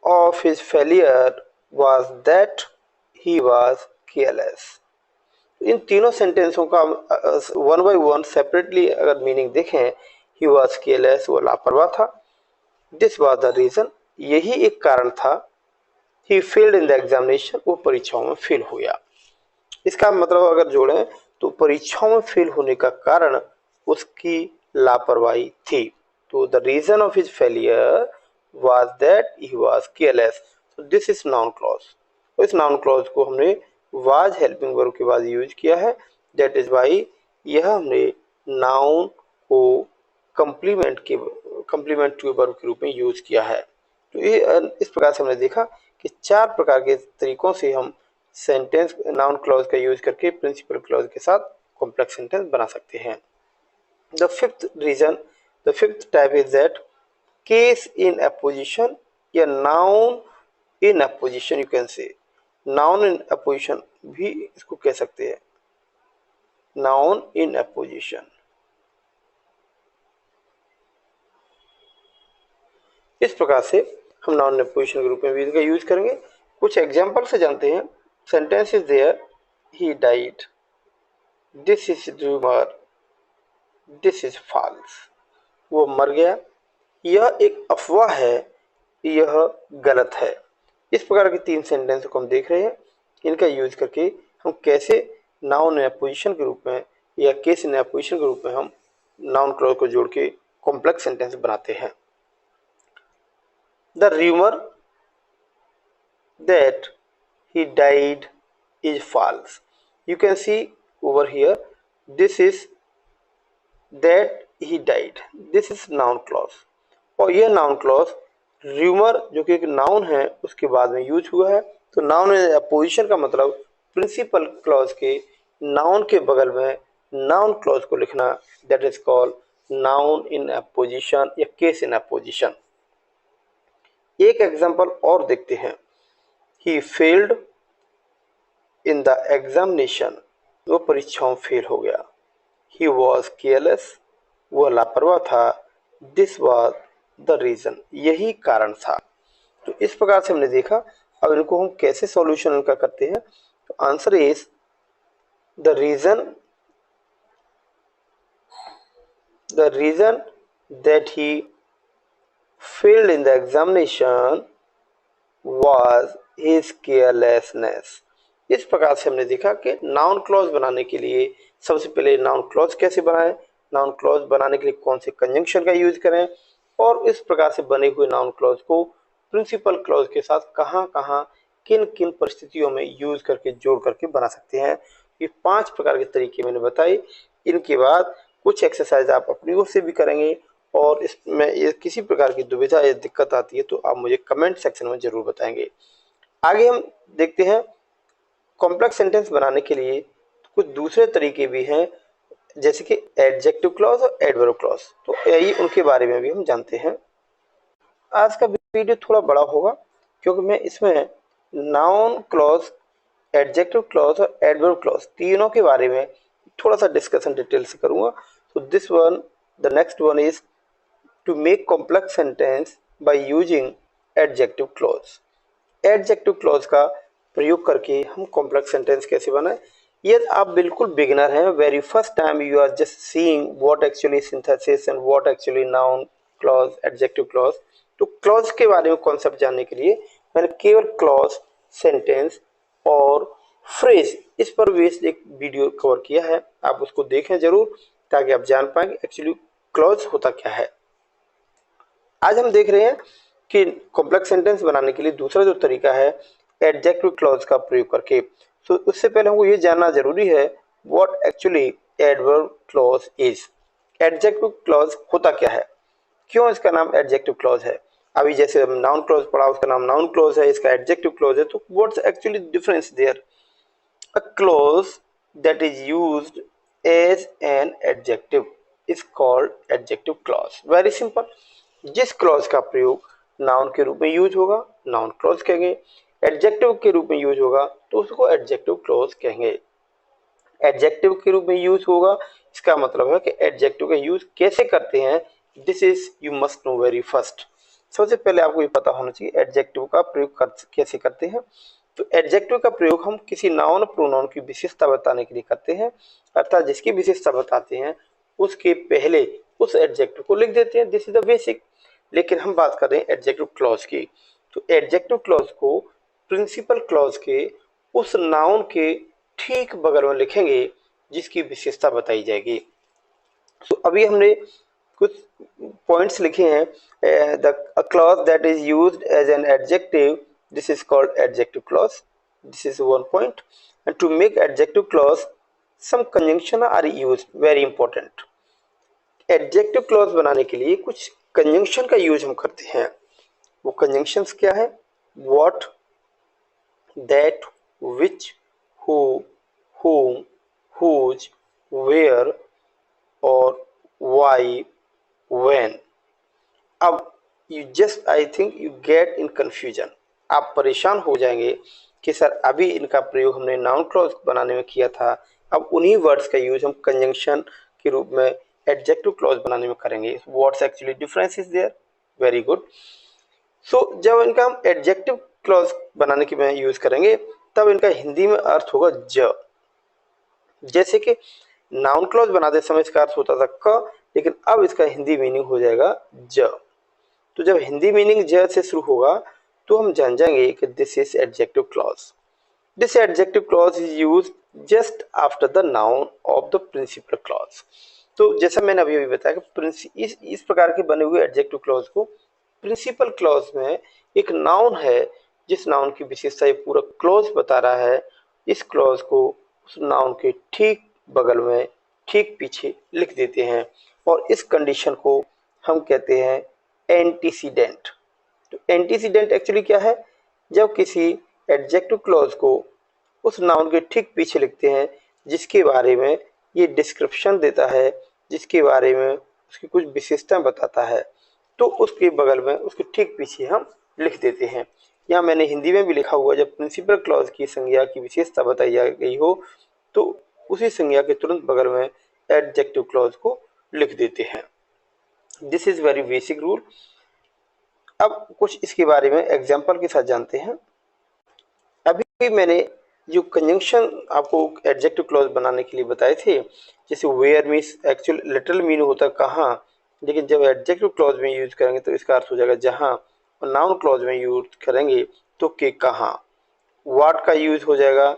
Speaker 1: of his failure was that he was careless। इन तीनों सेंटेंसों का वन बाय वन सेपरेटली अगर मीनिंग देखें, he was careless वो लापरवाह था, this was the reason यही एक कारण था, he failed in the examination वो परीक्षाओं में फेल हो गया। इसका मतलब अगर जोड़ें तो परीक्षाओं में फेल होने का कारण उसकी लापरवाही थी। तो the reason of his failure was that he was careless। so this is noun clause। तो इस noun clause को हमने was helping verb के बाद यूज किया है, that is why यह हमने noun को complement के verb के रूप में यूज किया है। तो ये इस प्रकार से हमने देखा कि चार प्रकार के तरीकों से हम सेंटेंस नाउन क्लॉज का यूज करके प्रिंसिपल क्लॉज के साथ कॉम्प्लेक्स सेंटेंस बना सकते हैं। The fifth type is that case in apposition या noun in apposition. You can say noun in apposition भी इसको कह सकते हैं, नाउन इन अपोजिशन। इस प्रकार से हम नाउन इन अपोजिशन के रूप में भी इसका यूज करेंगे। कुछ एग्जांपल से जानते हैं। Sentence is there, he died, this is rumour, this is false. वो मर गया, यह एक अफवाह है, यह गलत है। इस प्रकार के तीन सेंटेंस को हम देख रहे हैं। इनका यूज करके हम कैसे नाउन इन अपोजिशन के रूप में या केस इन अपोजिशन के रूप में हम नाउन क्लॉज को जोड़ के कॉम्प्लेक्स सेंटेंस बनाते हैं। The rumour that he died is false। you can see over here, this is that he died, this is noun clause। और यह नाउन क्लॉज रूमर जो कि एक नाउन है उसके बाद में यूज हुआ है। तो नाउन इन अपोजिशन का मतलब प्रिंसिपल क्लॉज के नाउन के बगल में नाउन क्लॉज को लिखना, that is called noun in apposition या केस इन अपोजिशन। एक एग्जांपल और देखते हैं। He failed in the examination। वो परीक्षाओं फेल हो गया। He was careless। वो लापरवाह था। This was the reason। यही कारण था। तो इस प्रकार से हमने देखा। अब इनको हम कैसे सॉल्यूशन इनका करते हैं। तो answer is the reason that he failed in the examination was his carelessness। इस प्रकार से हमने देखा कि नाउन क्लॉज बनाने के लिए सबसे पहले नाउन क्लॉज कैसे बनाएं, नाउन क्लॉज बनाने के लिए कौन से कंजंक्शन का यूज करें, और इस प्रकार से बने हुए नाउन क्लॉज को प्रिंसिपल क्लॉज के साथ कहां कहां किन किन परिस्थितियों में यूज करके जोड़ करके बना सकते हैं। ये 5 प्रकार के तरीके मैंने बताए। इनके बाद कुछ एक्सरसाइज आप अपनी ओर से भी करेंगे, और इसमें ये किसी प्रकार की दुविधा या दिक्कत आती है तो आप मुझे कमेंट सेक्शन में जरूर बताएंगे। आगे हम देखते हैं कॉम्प्लेक्स सेंटेंस बनाने के लिए कुछ दूसरे तरीके भी हैं, जैसे कि एडजेक्टिव क्लॉज और एडवर्ब क्लॉज। तो ये उनके बारे में भी हम जानते हैं। आज का वीडियो थोड़ा बड़ा होगा क्योंकि मैं इसमें नाउन क्लॉज, एडजेक्टिव क्लॉज और एडवर्ब क्लॉज तीनों के बारे में थोड़ा सा डिस्कशन डिटेल से करूंगा। तो this one, the next one is to make complex sentence by using adjective clause। Adjective clause का प्रयोग करके हम कॉम्प्लेक्स सेंटेंस कैसे बनाएं। यदि आप बिल्कुल बिगिनर हैं, very first time you are just seeing what actually synthesis and what actually noun clause, adjective clause, तो क्लॉज के बारे में कॉन्सेप्ट जानने के लिए मैंने केवल क्लॉज, सेंटेंस और फ्रेज इस पर बेस्ड एक वीडियो कवर किया है। आप उसको देखें जरूर ताकि आप जान पाएंगे एक्चुअली क्लॉज होता क्या है। आज हम देख रहे हैं कि कॉम्प्लेक्स सेंटेंस बनाने के लिए दूसरा जो तरीका है एडजेक्टिव क्लॉज का प्रयोग करके। तो उससे पहले हमको ये जानना जरूरी है what actually adverb clause is. Adjective clause होता क्या है, क्यों इसका नाम एडजेक्टिव क्लॉज है। अभी जैसे हम नाउन क्लॉज पढ़ा, उसका नाम नाउन क्लॉज है, इसका एडजेक्टिव क्लॉज है। तो what's actually difference there. A clause that is used as an adjective is called adjective clause. Very simple. जिस क्लॉज का प्रयोग नाउन के रूप में यूज होगा नाउन क्लॉज कहेंगे, एडजेक्टिव के रूप में यूज होगा तो उसको एडजेक्टिव क्लॉज कहेंगे। एडजेक्टिव के रूप में यूज होगा, इसका मतलब है कि एडजेक्टिव का यूज कैसे करते हैं, this is you must know very first. सबसे पहले आपको ये पता होना चाहिए एडजेक्टिव का प्रयोग कैसे करते हैं। तो एडजेक्टिव का प्रयोग हम किसी नाउन प्रोनाउन की विशेषता बताने के लिए करते हैं, अर्थात जिसकी विशेषता बताते हैं उसके पहले उस एडजेक्टिव को लिख देते हैं। This is the basic. लेकिन हम बात कर रहे हैं एडजेक्टिव क्लॉज की। तो एडजेक्टिव क्लॉज को प्रिंसिपल क्लॉज के उस नाउन के ठीक बगल में लिखेंगे जिसकी विशेषता बताई जाएगी। तो अभी हमने कुछ पॉइंट्स लिखे हैं। The clause that is used as an adjective, this is called adjective clause, this is one point. And to make adjective clause some conjunction are used, very important. Adjective clause बनाने के लिए कुछ conjunction का use हम करते हैं। वो conjunctions क्या है? What, that, which, who, whom, whose, where और why, when। अब you just I think you get in confusion, आप परेशान हो जाएंगे कि सर अभी इनका प्रयोग हमने नाउन क्लॉज बनाने में किया था, अब उन्हीं वर्ड्स का यूज हम कंजंक्शन के रूप में एडजेक्टिव क्लॉज बनाने में करेंगे। What's actually difference is there? Very good. So जब इनका हम एडजेक्टिव क्लॉज बनाने के में यूज करेंगे तब इनका हिंदी में अर्थ होगा ज। जैसे कि नाउन क्लॉज बनाते समय इसका अर्थ होता था क, लेकिन अब इसका हिंदी मीनिंग हो जाएगा ज। तो जब हिंदी मीनिंग ज से शुरू होगा तो हम जान जाएंगे कि this is adjective clause. This adjective clause is used just after the noun of the principal clause. तो जैसा मैंने अभी बताया कि इस प्रकार के बने हुए एडजेक्टिव क्लॉज को प्रिंसिपल क्लॉज में एक नाउन है जिस नाउन की विशेषता ये पूरा क्लॉज बता रहा है, इस क्लॉज को उस नाउन के ठीक बगल में ठीक पीछे लिख देते हैं और इस कंडीशन को हम कहते हैं एंटीसीडेंट। तो एंटीसीडेंट एक्चुअली क्या है? जब किसी एडजेक्टिव क्लॉज को उस नाउन के ठीक पीछे लिखते हैं जिसके बारे में ये डिस्क्रिप्शन देता है, जिसके बारे में उसकी कुछ विशेषताएं बताता है, तो उसके बगल में उसके ठीक पीछे हम लिख देते हैं। यहाँ मैंने हिंदी में भी लिखा हुआ, जब प्रिंसिपल क्लॉज की संज्ञा की विशेषता बताई जा गई हो तो उसी संज्ञा के तुरंत बगल में एडजेक्टिव क्लॉज को लिख देते हैं। This is very basic rule. अब कुछ इसके बारे में एग्जाम्पल के साथ जानते हैं। अभी मैंने जो कंजंक्शन आपको एडजेक्टिव क्लॉज बनाने के लिए बताए थे, जैसे where means actual literal mean होता है कहाँ, लेकिन जब एडजेक्टिव क्लॉज में यूज करेंगे तो इसका अर्थ हो जाएगा जहाँ, और नाउन क्लॉज में यूज करेंगे तो के कहाँ। व्हाट का यूज हो जाएगा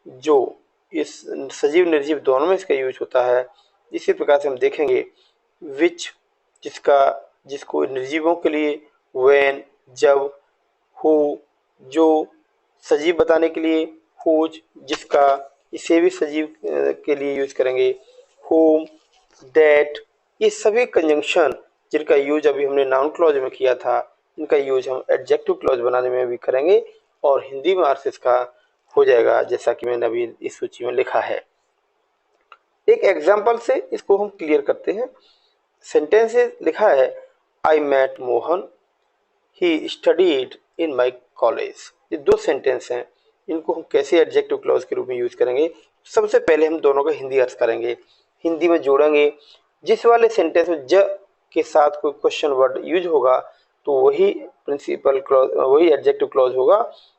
Speaker 1: जो, इस सजीव निर्जीव दोनों में इसका यूज होता है। इसी प्रकार से हम देखेंगे विच जिसको निर्जीवों के लिए, व्हेन जब, हु जो सजीव बताने के लिए, हुज जिसका, इसे भी सजीव के लिए यूज करेंगे, होम, दैट, ये सभी कंजंक्शन जिनका यूज अभी हमने नाउन क्लॉज में किया था, इनका यूज हम एडजेक्टिव क्लॉज बनाने में भी करेंगे और हिंदी में अर्थ इसका हो जाएगा जैसा कि मैंने अभी इस सूची में लिखा है। एक एग्जाम्पल से इसको हम क्लियर करते हैं। सेंटेंस लिखा है I met Mohan, he studied in my college. ये दो सेंटेंस हैं, इनको हम कैसे एडजेक्टिव क्लॉज के रूप में यूज करेंगे? सबसे पहले हम दोनों का हिंदी अर्थ करेंगे, हिंदी में जोड़ेंगे। जिस वाले सेंटेंस में ज के साथ कोई क्वेश्चन वर्ड यूज होगा तो वही प्रिंसिपल क्लॉज, वही एडजेक्टिव क्लॉज होगा।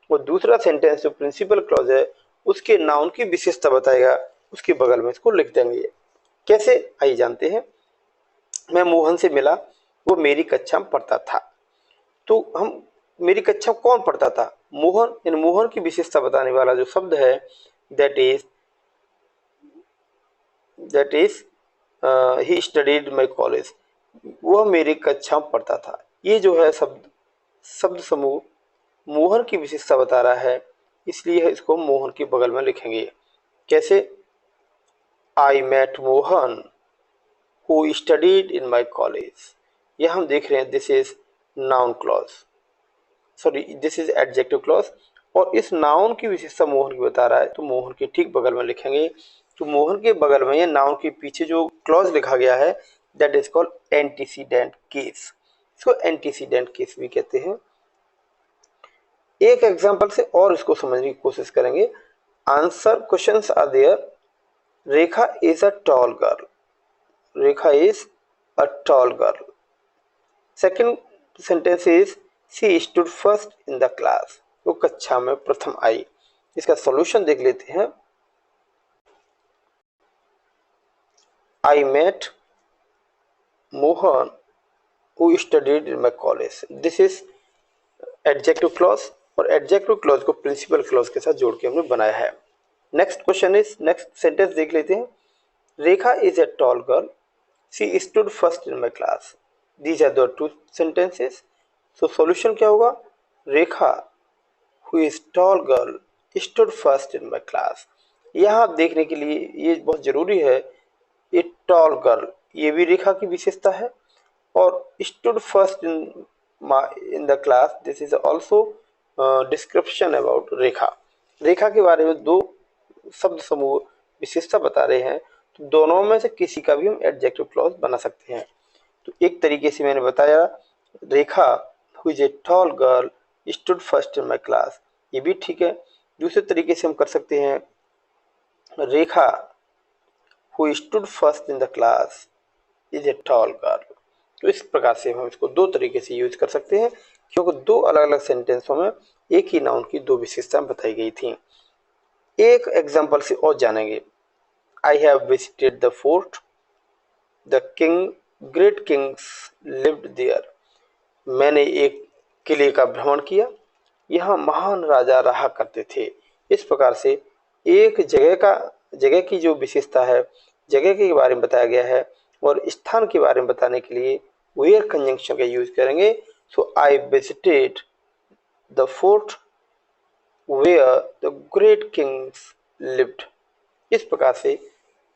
Speaker 1: और दूसरा सेंटेंस जो प्रिंसिपल क्लॉज है उसके नाउन की विशेषता बताएगा, उसके बगल में इसको लिख देंगे। कैसे, आइए जानते हैं। मैं मोहन से मिला, वो मेरी कक्षा में पढ़ता था। तो हम मेरी कक्षा कौन पढ़ता था? मोहन। इन मोहन की विशेषता बताने वाला जो शब्द है that is he studied my college, वह मेरी कक्षा में पढ़ता था। ये जो है शब्द समूह मोहन की विशेषता बता रहा है, इसलिए इसको मोहन के बगल में लिखेंगे। कैसे? I met Mohan who studied in my college. यह हम देख रहे हैं this is noun clause, sorry this is adjective clause, और इस नाउन की विशेषता मोहन की बता रहा है तो मोहन के ठीक बगल में लिखेंगे। तो मोहन के बगल में या नाउन के पीछे जो क्लॉज लिखा गया है that is called antecedent case. इसको एंटीसीडेंट केस भी कहते हैं। एक एग्जांपल से और इसको समझने की कोशिश करेंगे। Answer questions are there. Rekha is a tall girl, Rekha is a tall girl. Second sentence is she stood first in the class, वो कक्षा में प्रथम आई। इसका सॉल्यूशन देख लेते हैं। I met Mohan who studied in my college. This is adjective clause, और adjective clause को प्रिंसिपल क्लॉज के साथ जोड़ के हमने बनाया है। Next question is, next sentence देख लेते हैं। Rekha is a tall girl, she stood first in my class. These are the two sentences. So solution क्या होगा? Rekha who is tall girl stood first in my class. यहाँ आप देखने के लिए ये बहुत जरूरी है, ये टॉल गर्ल ये भी रेखा की विशेषता है, और stood first in the class this is also description about Rekha. Rekha के बारे में दो शब्द समूह विशेषता बता रहे हैं, तो दोनों में से किसी का भी हम एडजेक्टिव क्लॉज बना सकते हैं। तो एक तरीके से मैंने बताया, Rekha who is a tall girl stood first in my class, ये भी ठीक है। दूसरे तरीके से हम कर सकते हैं, Rekha who stood first in the class is a tall girl. तो इस प्रकार से हम इसको दो तरीके से यूज कर सकते हैं, क्योंकि दो अलग अलग सेंटेंसों में एक ही नाउन की दो विशेषताएं बताई गई थी। एक एग्जाम्पल से और जानेंगे। I have visited the fort, the king great kings lived there. मैंने एक किले का भ्रमण किया, यहाँ महान राजा रहा करते थे। इस प्रकार से एक जगह की जो विशेषता है, जगह के बारे में बताया गया है, और स्थान के बारे में बताने के लिए वेयर कंजंक्शन का यूज करेंगे। So I visited the fort where the great kings lived. इस प्रकार से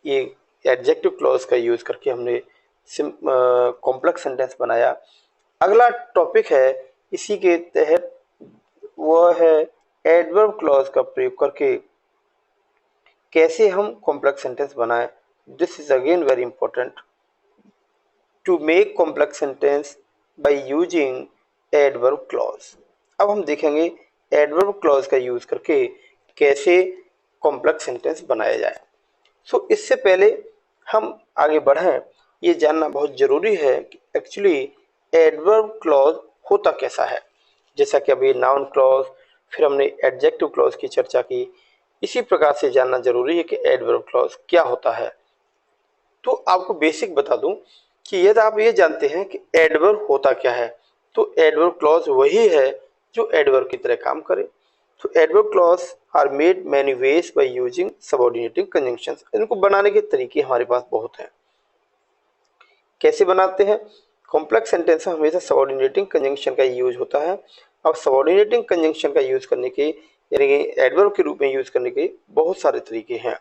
Speaker 1: ये एडजेक्टिव क्लॉज का यूज करके हमने कॉम्प्लेक्स सेंटेंस बनाया। अगला टॉपिक है इसी के तहत, वह है एडवर्ब क्लॉज का प्रयोग करके कैसे हम कॉम्प्लेक्स सेंटेंस बनाएं। This is again very important to make complex sentence by using adverb clause. अब हम देखेंगे एडवर्ब क्लॉज का यूज करके कैसे कॉम्प्लेक्स सेंटेंस बनाया जाए। सो इससे पहले हम आगे बढ़ें, ये जानना बहुत जरूरी है कि एक्चुअली एडवर्ब क्लॉज होता कैसा है। जैसा कि अभी नाउन क्लॉज, फिर हमने एडजेक्टिव क्लॉज की चर्चा की, इसी प्रकार से जानना जरूरी है कि एडवर्ब क्लॉज क्या होता है। तो आपको बेसिक बता दूं कि यदि आप ये जानते हैं कि एडवर्ब होता क्या है, तो एडवर्ब क्लॉज वही है जो एडवर्ब की तरह काम करे। तो adverb clause are made many ways by using subordinating conjunctions. इनको बनाने के तरीके हमारे पास बहुत हैं। कैसे बनाते हैं? कॉम्प्लेक्स सेंटेंस में हमेशा सबऑर्डिनेटिंग कंजंक्शन का यूज होता है। अब सबऑर्डिनेटिंग कंजंक्शन का यूज करने के, यानी कि एडवर्ब के रूप में यूज करने के बहुत सारे तरीके हैं,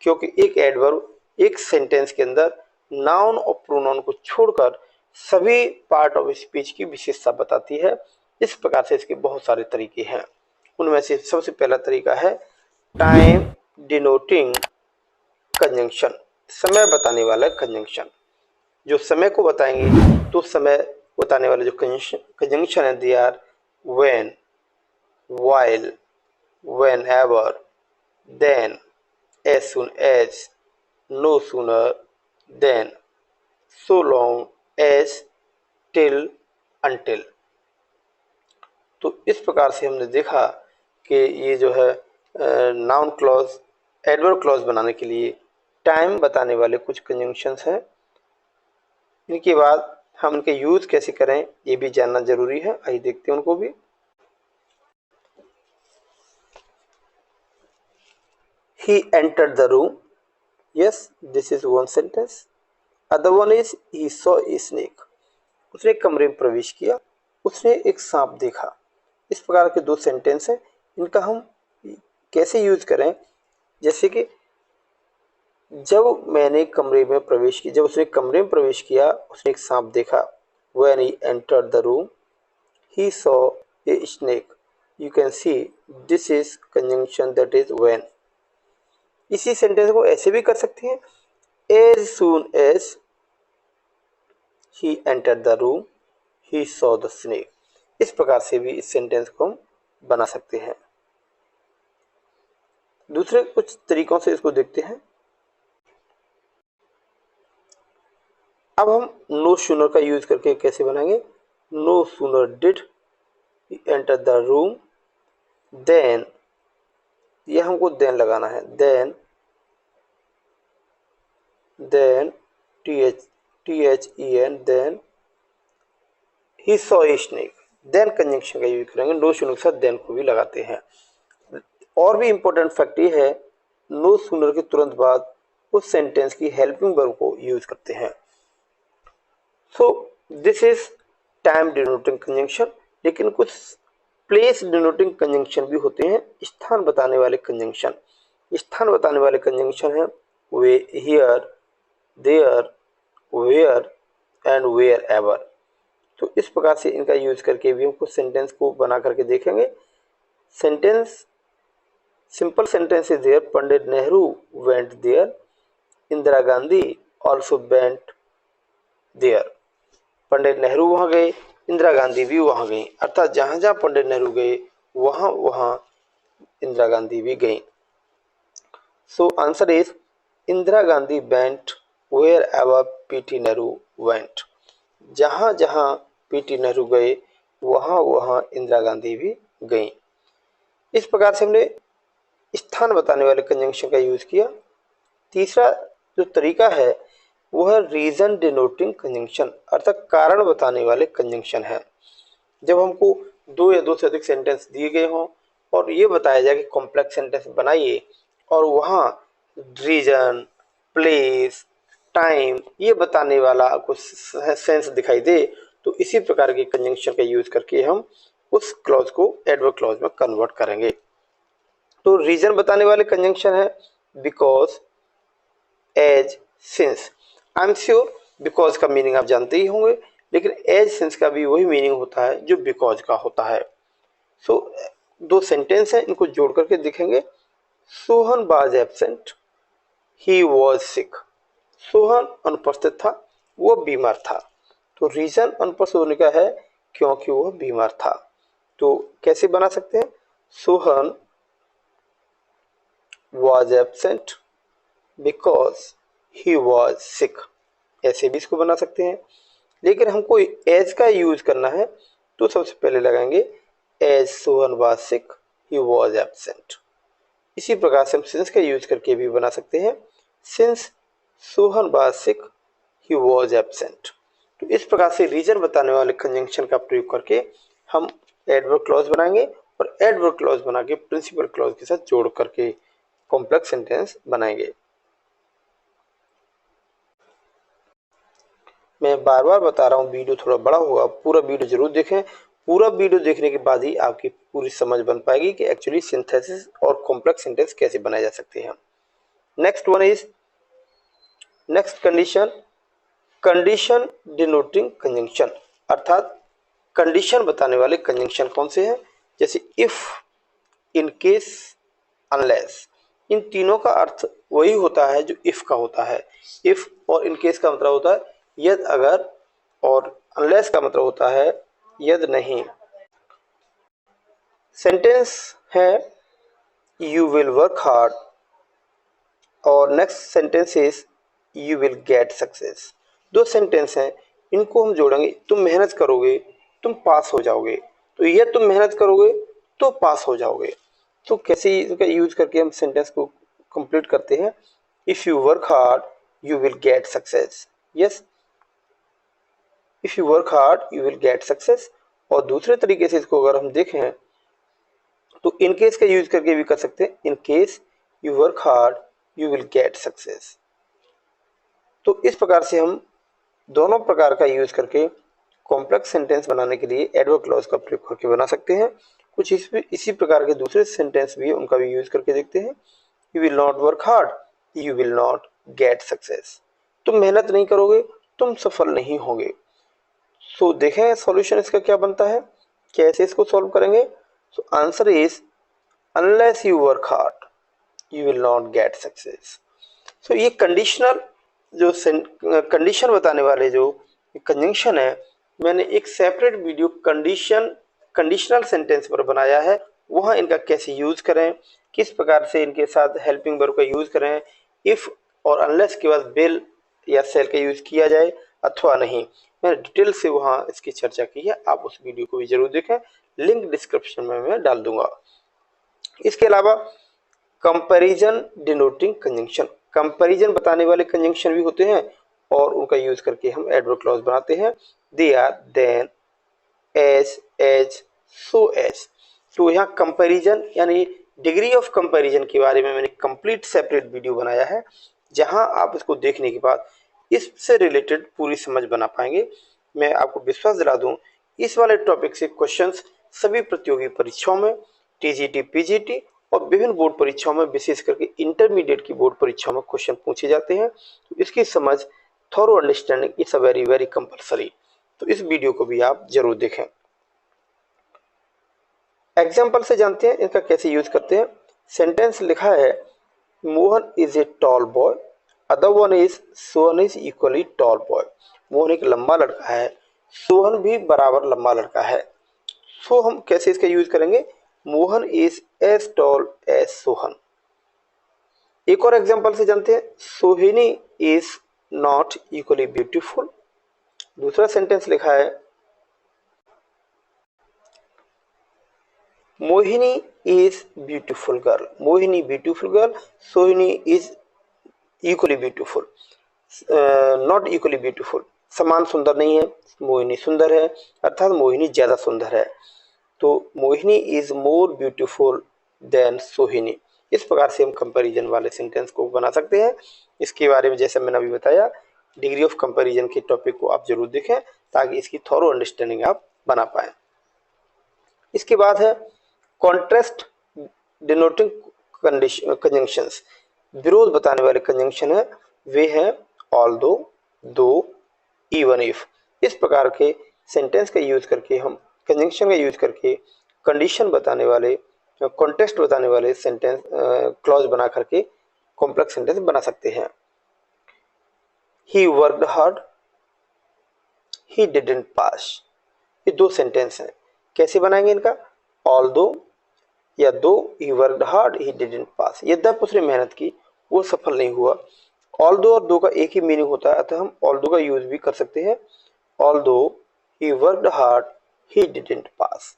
Speaker 1: क्योंकि एक एडवर्ब एक सेंटेंस के अंदर नाउन और प्रोनाउन को छोड़कर सभी पार्ट ऑफ स्पीच की विशेषता बताती है। इस प्रकार से इसके बहुत सारे तरीके हैं। उनमें से सबसे पहला तरीका है टाइम डिनोटिंग कंजंक्शन, समय बताने वाला कंजंक्शन। जो समय को बताएंगे तो समय बताने वाले जो कंजंक्शन है, they are when, while, whenever, then, as soon as, no sooner than, so long as, till, until। तो इस प्रकार से हमने देखा कि ये जो है नाउन क्लॉज, एडवर्ब क्लॉज बनाने के लिए टाइम बताने वाले कुछ कंजंक्शंस हैं। इनके बाद हम उनके यूज कैसे करें ये भी जानना जरूरी है। आइए देखते हैं उनको भी। He entered the room. Yes, this is one sentence. Other one is he saw a snake. उसने कमरे में प्रवेश किया, उसने एक सांप देखा। इस प्रकार के दो सेंटेंस हैं। इनका हम कैसे यूज करें? जैसे कि जब मैंने कमरे में प्रवेश किया, जब उसने कमरे में प्रवेश किया, उसने एक सांप देखा। When he entered the room, he saw a snake. You can see this is conjunction that is when। इसी सेंटेंस को ऐसे भी कर सकते हैं, as soon as he entered the room, he saw the snake। इस प्रकार से भी इस सेंटेंस को हम बना सकते हैं। दूसरे कुछ तरीकों से इसको देखते हैं। अब हम नो सूनर का यूज करके कैसे बनाएंगे। No sooner did he enter the room then, ये हमको देन लगाना है, then THEN he saw a snake. Then conjunction का यूज करेंगे, नो सूनर के साथ देन को भी लगाते हैं। और भी इंपॉर्टेंट फैक्ट ये है, नो सूनर के तुरंत बाद उस सेंटेंस की हेल्पिंग वर्ब को यूज करते हैं। So this is time denoting conjunction. लेकिन कुछ प्लेस डिनोटिंग कंजंक्शन भी होते हैं, स्थान बताने वाले कंजंक्शन। स्थान बताने वाले कंजंक्शन है वे, here, there, where and wherever. तो इस प्रकार से इनका यूज करके भी हम कुछ सेंटेंस को बना करके देखेंगे। Sentence, simple sentence is there, Pandit Nehru went there, Indira Gandhi also went there. Pandit Nehru वहां गए, इंदिरा गांधी भी वहां गई, अर्थात जहां जहां पंडित नेहरू गए वहां वहां इंदिरा गांधी भी गई। So answer is Indira Gandhi went wherever PT Nehru went. जहां जहां पीटी नेहरू गए वहां वहां इंदिरा गांधी भी गई। इस प्रकार से हमने स्थान बताने वाले कंजंक्शन का यूज किया। तीसरा जो तरीका है वो है रीजन डिनोटिंग कंजंक्शन, अर्थात कारण बताने वाले कंजंक्शन है। जब हमको दो या दो से अधिक सेंटेंस दिए गए हों और ये बताया जाए कि कॉम्प्लेक्स सेंटेंस बनाइए और वहाँ रीजन, प्लेस, टाइम ये बताने वाला कुछ सेंस दिखाई दे, तो इसी प्रकार के कंजंक्शन का यूज करके हम उस क्लॉज को एडवर्ब क्लॉज में कन्वर्ट करेंगे। तो रीजन बताने वाले कंजंक्शन है because, as, since. I am sure because का मीनिंग आप जानते ही होंगे, लेकिन एज, सिंस का भी वही मीनिंग होता है जो बिकॉज का होता है। सो दो सेंटेंस है, इनको जोड़ करके देखेंगे। Sohan was absent, he was sick. Sohan अनुपस्थित था, वो बीमार था। तो रीजन अनुपस्थित होने का है क्योंकि वह बीमार था। तो कैसे बना सकते हैं, Sohan was absent because he was sick, ऐसे भी इसको बना सकते हैं। लेकिन हमको एज का यूज करना है तो सबसे पहले लगाएंगे as Sohan was sick he was absent। इसी प्रकार से हम सिंस का यूज करके भी बना सकते हैं, since Sohan was sick he was absent। तो इस प्रकार से रीजन बताने वाले कंजंक्शन का प्रयोग करके हम एडवर्ब क्लॉज बनाएंगे और एडवर्ब क्लॉज बना के प्रिंसिपल क्लॉज के साथ जोड़ करके कॉम्प्लेक्स सेंटेंस बनाएंगे। मैं बार बार बता रहा हूँ, वीडियो थोड़ा बड़ा होगा, पूरा वीडियो जरूर देखें। पूरा वीडियो देखने के बाद ही आपकी पूरी समझ बन पाएगी कि एक्चुअली सिंथेसिस और कॉम्प्लेक्स सेंटेंस कैसे बनाए जा सकते हैं। Next one is, next condition, condition denoting conjunction, अर्थात कंडीशन बताने वाले कंजंक्शन कौन से हैं, जैसे इफ, इन केस, अनलेस। इन तीनों का अर्थ वही होता है जो इफ का होता है। इफ और इन केस का मतलब होता है यदि अगर, और अनलेस का मतलब होता है यदि नहीं। सेंटेंस है यू विल वर्क हार्ड और next sentence is you will get success. दो सेंटेंस हैं, इनको हम जोड़ेंगे, तुम मेहनत करोगे तुम पास हो जाओगे। तो ये तुम मेहनत करोगे तो पास हो जाओगे। तो कैसे इसका यूज करके हम सेंटेंस को कंप्लीट करते हैं, if you work hard you will get success. Yes, if you work hard you will get success. और दूसरे तरीके से इसको अगर हम देखें तो इन केस का यूज करके भी कर सकते हैं, in case you work hard you will get success. तो इस प्रकार से हम दोनों प्रकार का यूज करके कॉम्प्लेक्स सेंटेंस बनाने के लिए एडवर्ब क्लॉज का प्रयोग करके बना सकते हैं। कुछ इसी प्रकार के दूसरे सेंटेंस भी उनका भी यूज करके देखते हैं। You will not work hard you will not get success. तुम मेहनत नहीं करोगे तुम सफल नहीं होगे। सो देखें सॉल्यूशन इसका क्या बनता है, कैसे इसको सॉल्व करेंगे। So answer is unless you work hard you will not get success. So ये कंडीशनल जो कंडीशन बताने वाले जो कंजंक्शन है, मैंने एक सेपरेट वीडियो कंडीशनल सेंटेंस पर बनाया है। वहाँ इनका कैसे यूज करें, किस प्रकार से इनके साथ हेल्पिंग वर्ब का यूज करें, इफ और अनलेस के बाद विल या सेल का यूज किया जाए अथवा नहीं, मैंने डिटेल से वहाँ इसकी चर्चा की है, आप उस वीडियो को भी जरूर देखें, लिंक डिस्क्रिप्शन में मैं डाल दूंगा। इसके अलावा कंपैरिजन डिनोटिंग कंजंक्शन, कंपैरिजन बताने वाले कंजंक्शन भी होते हैं और उनका यूज करके हम एडवर्ब क्लॉज बनाते हैं। They are, than, as, so as. तो यहाँ कंपैरिजन यानी डिग्री ऑफ कंपैरिजन के बारे में मैंने कंप्लीट सेपरेट वीडियो बनाया है, जहां आप इसको देखने के बाद इससे रिलेटेड पूरी समझ बना पाएंगे। मैं आपको विश्वास दिला दूं, इस वाले टॉपिक से क्वेश्चंस सभी प्रतियोगी परीक्षाओं में, टीजीटी, पीजीटी और विभिन्न बोर्ड परीक्षाओं में, विशेष करके इंटरमीडिएट की बोर्ड परीक्षाओं में क्वेश्चन पूछे जाते हैं। तो इसकी समझ, thorough understanding is a very very compulsory. तो इस वीडियो को भी आप जरूर देखें। एग्जाम्पल से जानते हैं इनका कैसे यूज करते हैं। सेंटेंस लिखा है Mohan is a tall boy, other one is Sohan is equally tall boy. Mohan एक लंबा लड़का है, सोहन भी बराबर लंबा लड़का है। सो हम कैसे इसका यूज करेंगे, Mohan is as tall as Sohan. एक और एग्जांपल से जानते हैं, Sohini is not equally beautiful. दूसरा सेंटेंस लिखा है Mohini is beautiful girl, Mohini beautiful girl, Sohini is equally beautiful, not equally beautiful, समान सुंदर नहीं है, मोहिनी सुंदर है, अर्थात मोहिनी ज्यादा सुंदर है। तो Mohini is more beautiful then सोहिनी। इस प्रकार से हम कंपैरिजन वाले सेंटेंस को बना सकते हैं। इसके बारे में जैसे मैंने अभी बताया, डिग्री ऑफ कंपैरिजन के टॉपिक को आप जरूर देखें ताकि इसकी थॉरो अंडरस्टैंडिंग आप बना पाए। इसके बाद है कॉन्ट्रास्ट डिनोटिंग कंजंक्शंस, विरोध बताने वाले कंजंक्शन है, वे हैं ऑल्दो, दो, इवन इफ। इस प्रकार के सेंटेंस का यूज करके हम, कंजंक्शन का यूज करके कंडीशन बताने वाले, कॉन्टेक्स्ट बताने वाले सेंटेंस क्लॉज बना करके कॉम्प्लेक्स सेंटेंस बना सकते हैं। He worked hard, he didn't pass. ये दो सेंटेंस हैं, कैसे बनाएंगे इनका, ऑल्दो या दो, he worked hard, he didn't pass. यद्यपि उसने मेहनत की, वो सफल नहीं हुआ। ऑल्दो और दो का एक ही मीनिंग होता है, अतः हम ऑल्दो का यूज भी कर सकते हैं, although he worked hard, he didn't pass.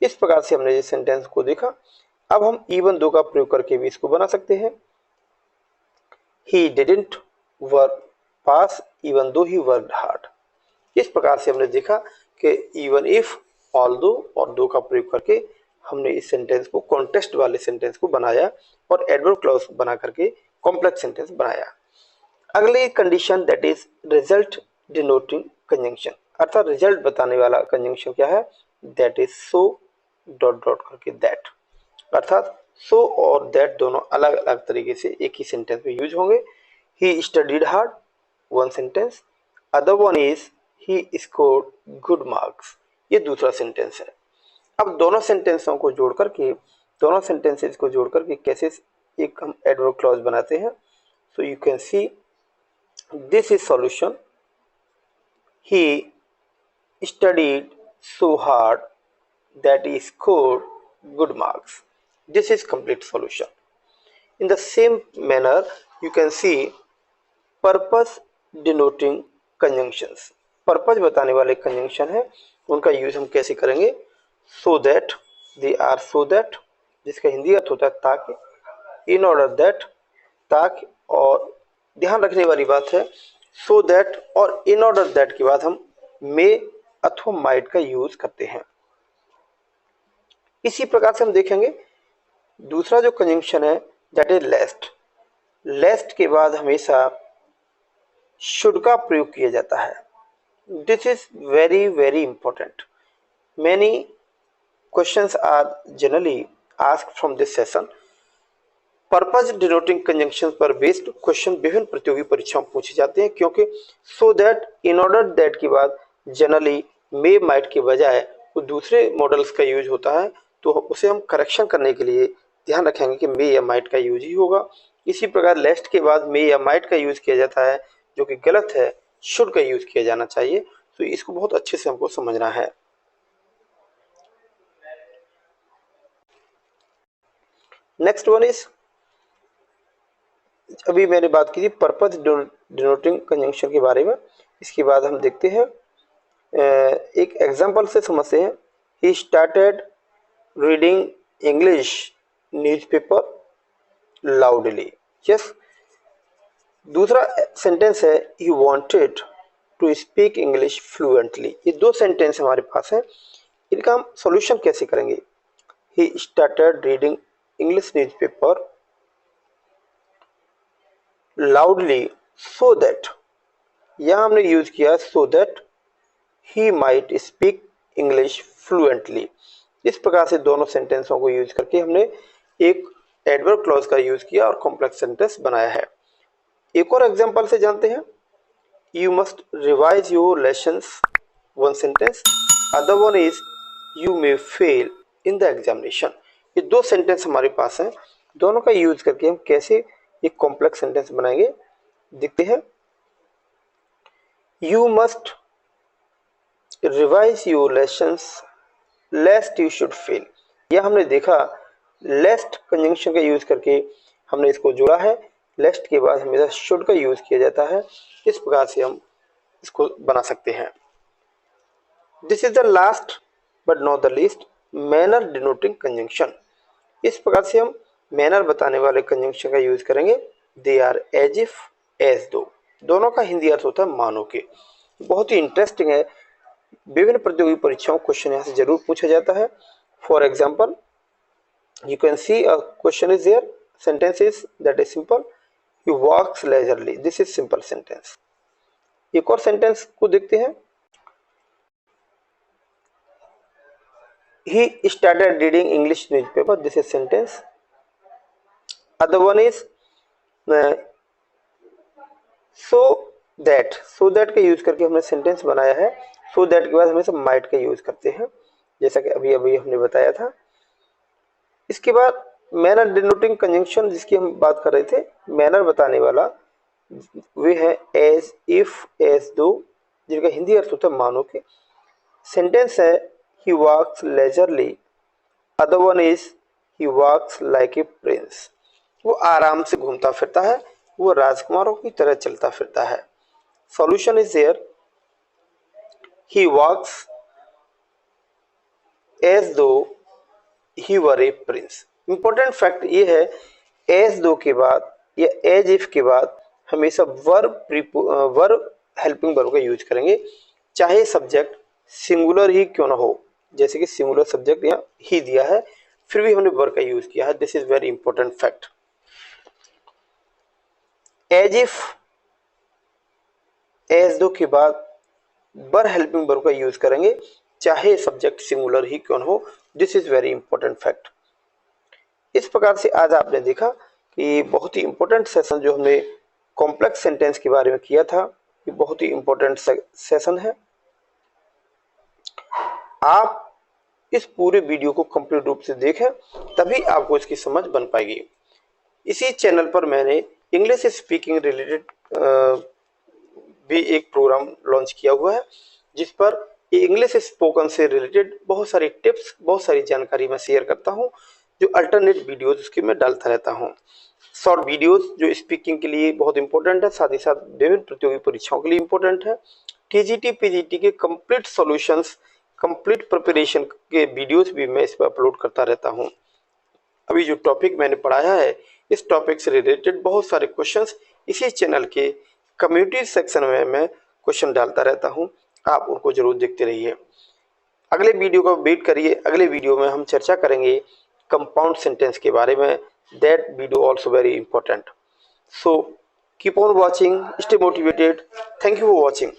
Speaker 1: इस प्रकार से हमने इस सेंटेंस को देखा। अब हम इवन दो का प्रयोग करके भी इसको बना सकते हैं। He didn't work pass even though he worked hard. इस प्रकार से हमने देखा कि इवन इफ, ऑल्दो और दो का प्रयोग करके हमने इस सेंटेंस को, कॉन्टेक्स्ट वाले सेंटेंस को बनाया और एडवर्ब क्लॉज बना करके कॉम्प्लेक्स सेंटेंस बनाया। अगली condition that is result denoting conjunction, अर्थात रिजल्ट बताने वाला कंजंक्शन क्या है, that is so dot dot करके दैट। अर्थात सो और दैट दोनों अलग अलग तरीके से एक ही सेंटेंस में यूज होंगे। He studied hard, one sentence, other one is he scored good marks, ये दूसरा सेंटेंस है। अब दोनों सेंटेंसों को जोड़ करके, दोनों सेंटेंसेस को जोड़ करके कैसे एक हम एडवर्ब क्लॉज बनाते हैं। So you can see this is solution, he studied so hard that he scored good marks. This is complete solution. In the same manner, you can see purpose denoting conjunctions. Purpose बताने वाले conjunction है, उनका use हम कैसे करेंगे, so that, they are so that, जिसका हिंदी अर्थ होता है ताकि, in order that, ताकि, और ध्यान रखने वाली बात है so that और in order that के बाद हम may अथवा माइट का यूज करते हैं। इसी प्रकार से हम देखेंगे दूसरा जो कंजंक्शन है दैट इज लेस्ट। लेस्ट के बाद हमेशा शुड का प्रयोग किया जाता है। This is very very important. Many questions are generally asked from this session. Purpose denoting conjunction पर बेस्ड क्वेश्चन विभिन्न प्रतियोगी परीक्षाओं में पूछे जाते हैं, क्योंकि so that, in order that के बाद जनरली मे माइट के बजाय वो दूसरे मॉडल्स का यूज होता है, तो उसे हम करेक्शन करने के लिए ध्यान रखेंगे कि मे या माइट का यूज ही होगा। इसी प्रकार लेस्ट के बाद मे या माइट का यूज किया जाता है, जो कि गलत है, शुड का यूज किया जाना चाहिए। तो इसको बहुत अच्छे से हमको समझना है। नेक्स्ट वन इज, अभी मैंने बात की थी पर्पज डिनोटिंग कंजंक्शन के बारे में, इसके बाद हम देखते हैं एक एग्जाम्पल से समझते हैं। He started reading English newspaper loudly. Yes. दूसरा सेंटेंस है he wanted to speak English fluently. ये दो सेंटेंस हमारे पास है, इनका हम सॉल्यूशन कैसे करेंगे। ही started reading English newspaper loudly so that, यहां हमने यूज किया सो that he might speak English fluently. इस प्रकार से दोनों सेंटेंसों को यूज करके हमने एक एडवर्ब क्लॉज का यूज किया और कॉम्प्लेक्स सेंटेंस बनाया है। एक और एग्जांपल से जानते हैं। You must revise your lessons, one sentence. Other one is you may fail in the examination. ये दो सेंटेंस हमारे पास हैं, दोनों का यूज करके हम कैसे एक कॉम्प्लेक्स सेंटेंस बनाएंगे देखते हैं। You must revise your lessons लेस्ट you should fail. यह हमने देखा लेस्ट कंजंक्शन का यूज करके हमने इसको जोड़ा है। लेस्ट के बाद हमेशा शुड का यूज किया जाता है। इस प्रकार से हम इसको बना सकते हैं। This is the last but not the least manner denoting conjunction. इस प्रकार से हम मैनर बताने वाले कंजंक्शन का यूज करेंगे। They are as if as though, दोनों का हिंदी अर्थ होता है मानो के। बहुत ही इंटरेस्टिंग है, विभिन्न प्रतियोगी परीक्षाओं क्वेश्चन यहाँ से जरूर पूछा जाता है। For example you can see a question is there, sentence is that is simple, you walks lazily, this is simple sentence. एक और सेंटेंस को देखते हैं। He started reading English newspaper, this is sentence. Other one is so that का use करके हमने sentence बनाया है। सो दैट के बाद हमेशा माइट का यूज करते हैं, जैसा कि अभी अभी हमने बताया था। इसके बाद मैनर डिनोटिंग कंजंक्शन जिसकी हम बात कर रहे थे, मैनर बताने वाला वे है एज इफ एज दो, जिनका हिंदी अर्थ होता है मानो के। सेंटेंस है he walks leisurely, other one is he walks like a prince. वो आराम से घूमता फिरता है, वो राजकुमारों की तरह चलता फिरता है। Solution is there, he walks as though he were a prince. Important fact ये है, एज दो के बाद या एज इफ के बाद हमेशा वर्ब हेल्पिंग वर्ब का यूज करेंगे, चाहे सब्जेक्ट सिंगुलर ही क्यों ना हो। जैसे कि सिंगुलर सब्जेक्ट यहाँ ही दिया है, फिर भी हमने वर्ब का यूज किया है। This is very important fact. As if as though के बाद वर्ब हेल्पिंग वर्ब का यूज करेंगे, चाहे सब्जेक्ट सिंगुलर ही क्यों हो। This is very important fact. इस प्रकार से आज आपने देखा कि बहुत ही इंपॉर्टेंट सेशन जो हमने कॉम्प्लेक्स सेंटेंस के बारे में किया था, ये बहुत ही इंपॉर्टेंट सेशन है। आप इस पूरे वीडियो को कंप्लीट रूप से देखें, तभी आपको इसकी समझ बन पाएगी। इसी चैनल पर मैंने इंग्लिश स्पीकिंग रिलेटेड भी एक प्रोग्राम लॉन्च किया हुआ है, जिस पर इंग्लिश स्पोकन से रिलेटेड बहुत सारी टिप्स, बहुत सारी जानकारी मैं शेयर करता हूं, जो अल्टरनेट वीडियोस उसके मैं डालता रहता हूं। शॉर्ट वीडियोस जो स्पीकिंग के लिए बहुत इंपॉर्टेंट है, साथ ही साथ विभिन्न प्रतियोगी परीक्षाओं के लिए इंपॉर्टेंट है। टीजीटी पीजीटी के कंप्लीट सॉल्यूशंस, कंप्लीट प्रिपरेशन के वीडियोस भी मैं इस पर अपलोड करता रहता हूं। अभी जो टॉपिक मैंने पढ़ाया है, इस टॉपिक से रिलेटेड बहुत सारे क्वेश्चंस इसी चैनल के कम्युनिटी सेक्शन में मैं क्वेश्चन डालता रहता हूं, आप उनको जरूर देखते रहिए। अगले वीडियो का वेट करिए, अगले वीडियो में हम चर्चा करेंगे कंपाउंड सेंटेंस के बारे में। That video also very important. So keep on watching, stay motivated. Thank you for watching.